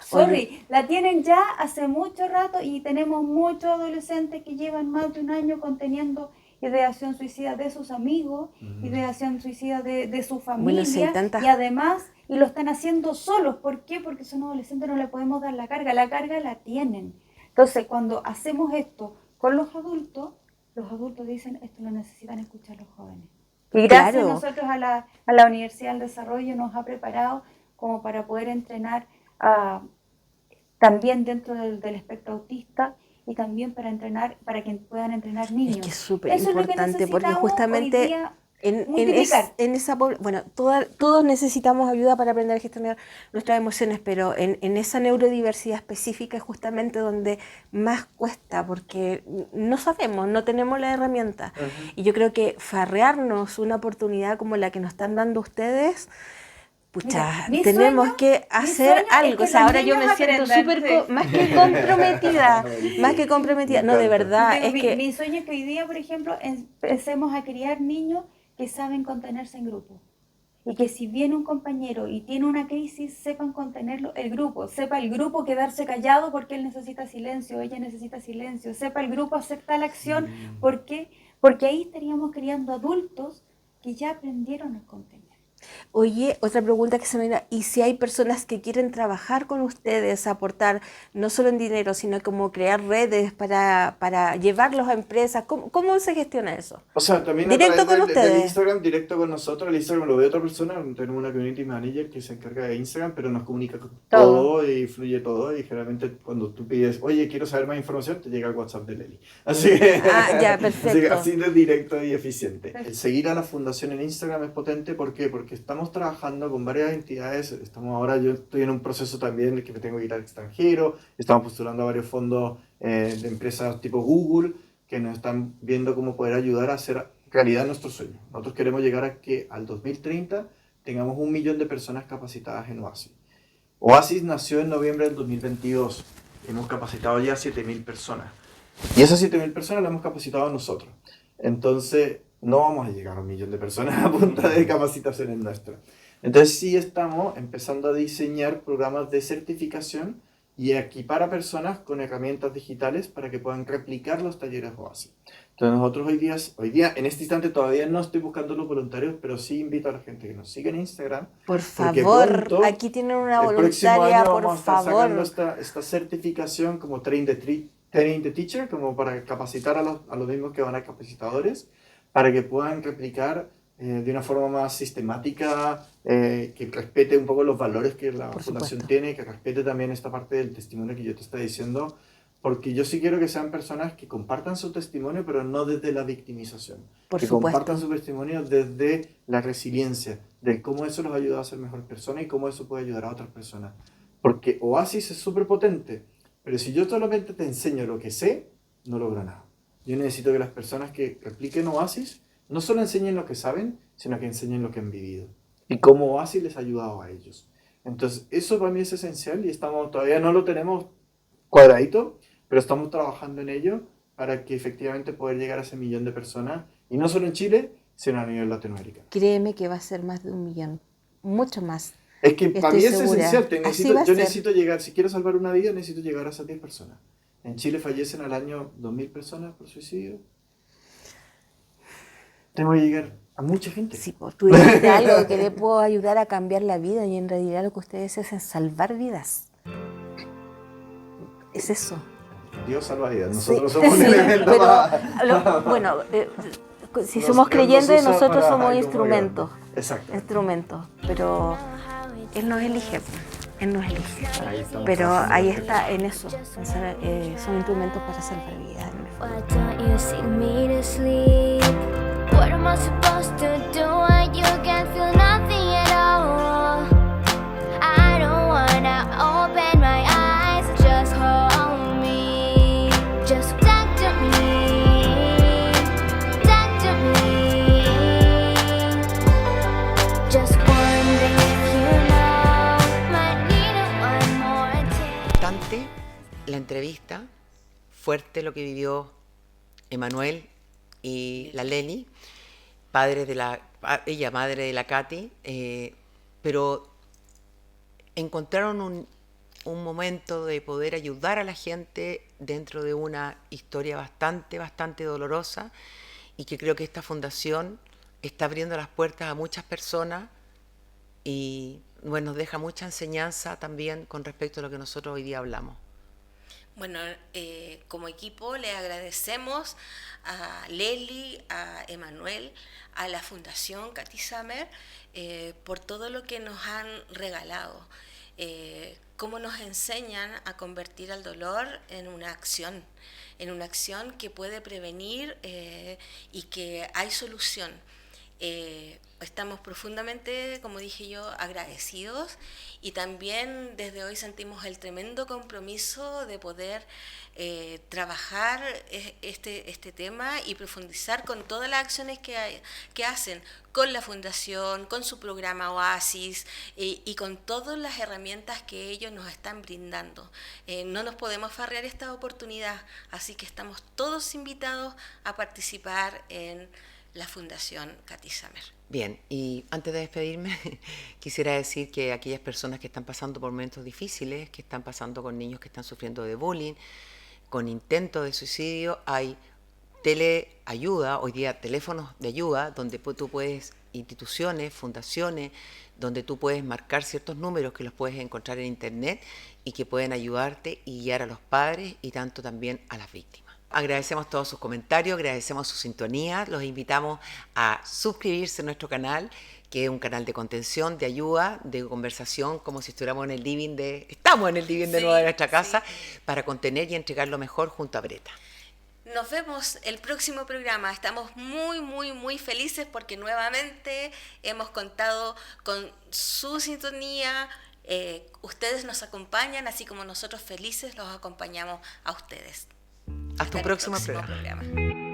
Sorry, la tienen ya hace mucho rato y tenemos muchos adolescentes que llevan más de un año conteniendo ideación suicida de sus amigos, ideación suicida de su familia, Bueno, si hay tantas- y además, y lo están haciendo solos. ¿Por qué? Porque son adolescentes, no le podemos dar la carga la tienen. Entonces, cuando hacemos esto con los adultos dicen, esto lo necesitan escuchar los jóvenes. Y gracias Claro. a nosotros a la Universidad del Desarrollo nos ha preparado como para poder entrenar también dentro del espectro autista y también para que puedan entrenar niños. Es que es súper Eso es lo que importante porque necesitamos justamente hoy día en multiplicar. esa bueno, todos necesitamos ayuda para aprender a gestionar nuestras emociones, pero en esa neurodiversidad específica es justamente donde más cuesta, porque no sabemos, no tenemos la herramienta. Y yo creo que farrearnos una oportunidad como la que nos están dando ustedes, pucha, Mira, mi tenemos sueño- que mi hacer sueño es algo. que O sea, los ahora yo me niños siento aprendan, súper sí. más que comprometida, más que comprometida. No, de Me encanta. verdad, Digo, es que... mi sueño es que hoy día, por ejemplo, empecemos a criar niños que saben contenerse en grupo. Y que si viene un compañero y tiene una crisis, sepan contenerlo el grupo. Sepa el grupo quedarse callado porque él necesita silencio, ella necesita silencio. Sepa el grupo aceptar la acción. ¿Por qué? Porque ahí estaríamos criando adultos que ya aprendieron a contener. Oye, otra pregunta que se me viene, ¿y si hay personas que quieren trabajar con ustedes, aportar no solo en dinero, sino como crear redes para llevarlos a empresas? ¿Cómo se gestiona eso? O sea, también Directo a través con del ustedes. Instagram, directo con nosotros. El Instagram lo ve otra persona. Tenemos una community manager que se encarga de Instagram, pero nos comunica con todo y fluye todo. Y generalmente cuando tú pides, oye, quiero saber más información, te llega el WhatsApp de Leli. Así que, Ya, perfecto. así de directo y eficiente. El seguir a la fundación en Instagram es potente. ¿Por qué? Porque estamos trabajando con varias entidades. Yo estoy en un proceso también que me tengo que ir al extranjero. Estamos postulando a varios fondos de empresas tipo Google que nos están viendo cómo poder ayudar a hacer realidad nuestro sueño. Nosotros queremos llegar a que al 2030 tengamos 1 millón de personas capacitadas en Oasis. Oasis nació en noviembre del 2022. Hemos capacitado ya 7.000 personas. Y esas 7.000 personas las hemos capacitado nosotros. Entonces, no vamos a llegar a 1 millón de personas a punta de capacitaciones nuestras. Entonces, sí estamos empezando a diseñar programas de certificación y equipar a personas con herramientas digitales para que puedan replicar los talleres Oasis. Entonces nosotros hoy día, en este instante todavía no estoy buscando los voluntarios, pero sí invito a la gente que nos siga en Instagram. Por porque favor, pronto, aquí tienen una el próximo voluntaria, año por vamos a estar sacando favor. esta certificación como Training the Teacher, como para capacitar a los mismos que van a capacitadores, para que puedan replicar de una forma más sistemática, que respete un poco los valores que la Por fundación supuesto. tiene, que respete también esta parte del testimonio que yo te estaba diciendo, porque yo sí quiero que sean personas que compartan su testimonio, pero no desde la victimización, Por que supuesto. compartan su testimonio desde la resiliencia, de cómo eso los ayuda a ser mejor personas y cómo eso puede ayudar a otras personas. Porque Oasis es súper potente, pero si yo solamente te enseño lo que sé, no logro nada. Yo necesito que las personas que repliquen Oasis no solo enseñen lo que saben, sino que enseñen lo que han vivido y cómo Oasis les ha ayudado a ellos. Entonces, eso para mí es esencial y todavía no lo tenemos cuadradito, pero estamos trabajando en ello para que efectivamente poder llegar a ese 1 millón de personas, y no solo en Chile, sino a nivel Latinoamérica. Créeme que va a ser más de 1 millón, mucho más. Es que para Estoy mí es segura. esencial. Así va a Yo ser. necesito llegar, si quiero salvar una vida, necesito llegar a esas 10 personas. En Chile fallecen al año 2.000 personas por suicidio. Tengo que llegar a mucha gente. Sí, pues, tú dijiste algo que le puedo ayudar a cambiar la vida y en realidad lo que ustedes hacen es salvar vidas. Es eso. Dios salva vidas. Sí, Nosotros somos un sí, elemento pero, más. bueno, si Nos- somos Él nos creyentes, usa nosotros para somos algo muy instrumentos. grande. Exacto. Instrumentos, pero Él nos elige. Él nos elige. Ahí estamos Pero trabajando ahí en ello. está, en eso. Son instrumentos para salvar vidas. En el fondo. Why don't you sing me to sleep? What am I supposed to do when you can feel nothing at all? I don't wanna open my eyes, just hold me. Just talk to me, talk to me. Just wondering if you know, might need it one more time. Bastante la entrevista, fuerte lo que vivió Emanuel y la Leli, ella madre de la Katy, pero encontraron un momento de poder ayudar a la gente dentro de una historia bastante dolorosa, y que creo que esta fundación está abriendo las puertas a muchas personas y bueno, nos deja mucha enseñanza también con respecto a lo que nosotros hoy día hablamos. Bueno, como equipo le agradecemos a Leli, a Emanuel, a la Fundación Katy Summer por todo lo que nos han regalado, cómo nos enseñan a convertir al dolor en una acción que puede prevenir y que hay solución. Estamos profundamente, como dije yo, agradecidos, y también desde hoy sentimos el tremendo compromiso de poder trabajar este tema y profundizar con todas las acciones que hacen con la Fundación, con su programa Oasis y con todas las herramientas que ellos nos están brindando. No nos podemos farrear esta oportunidad, así que estamos todos invitados a participar en la Fundación Katy Summer. Bien, y antes de despedirme, quisiera decir que aquellas personas que están pasando por momentos difíciles, que están pasando con niños que están sufriendo de bullying, con intentos de suicidio, hay teleayuda, hoy día teléfonos de ayuda, donde tú puedes, instituciones, fundaciones, donde tú puedes marcar ciertos números que los puedes encontrar en internet y que pueden ayudarte y guiar a los padres y tanto también a las víctimas. Agradecemos todos sus comentarios, agradecemos su sintonía, los invitamos a suscribirse a nuestro canal, que es un canal de contención, de ayuda, de conversación, como si estuviéramos en el living estamos en el living de nuevo de nuestra casa, para contener y entregar lo mejor junto a Breta. Nos vemos el próximo programa. Estamos muy felices porque nuevamente hemos contado con su sintonía. Ustedes nos acompañan, así como nosotros felices los acompañamos a ustedes. Hasta un próximo programa. programa.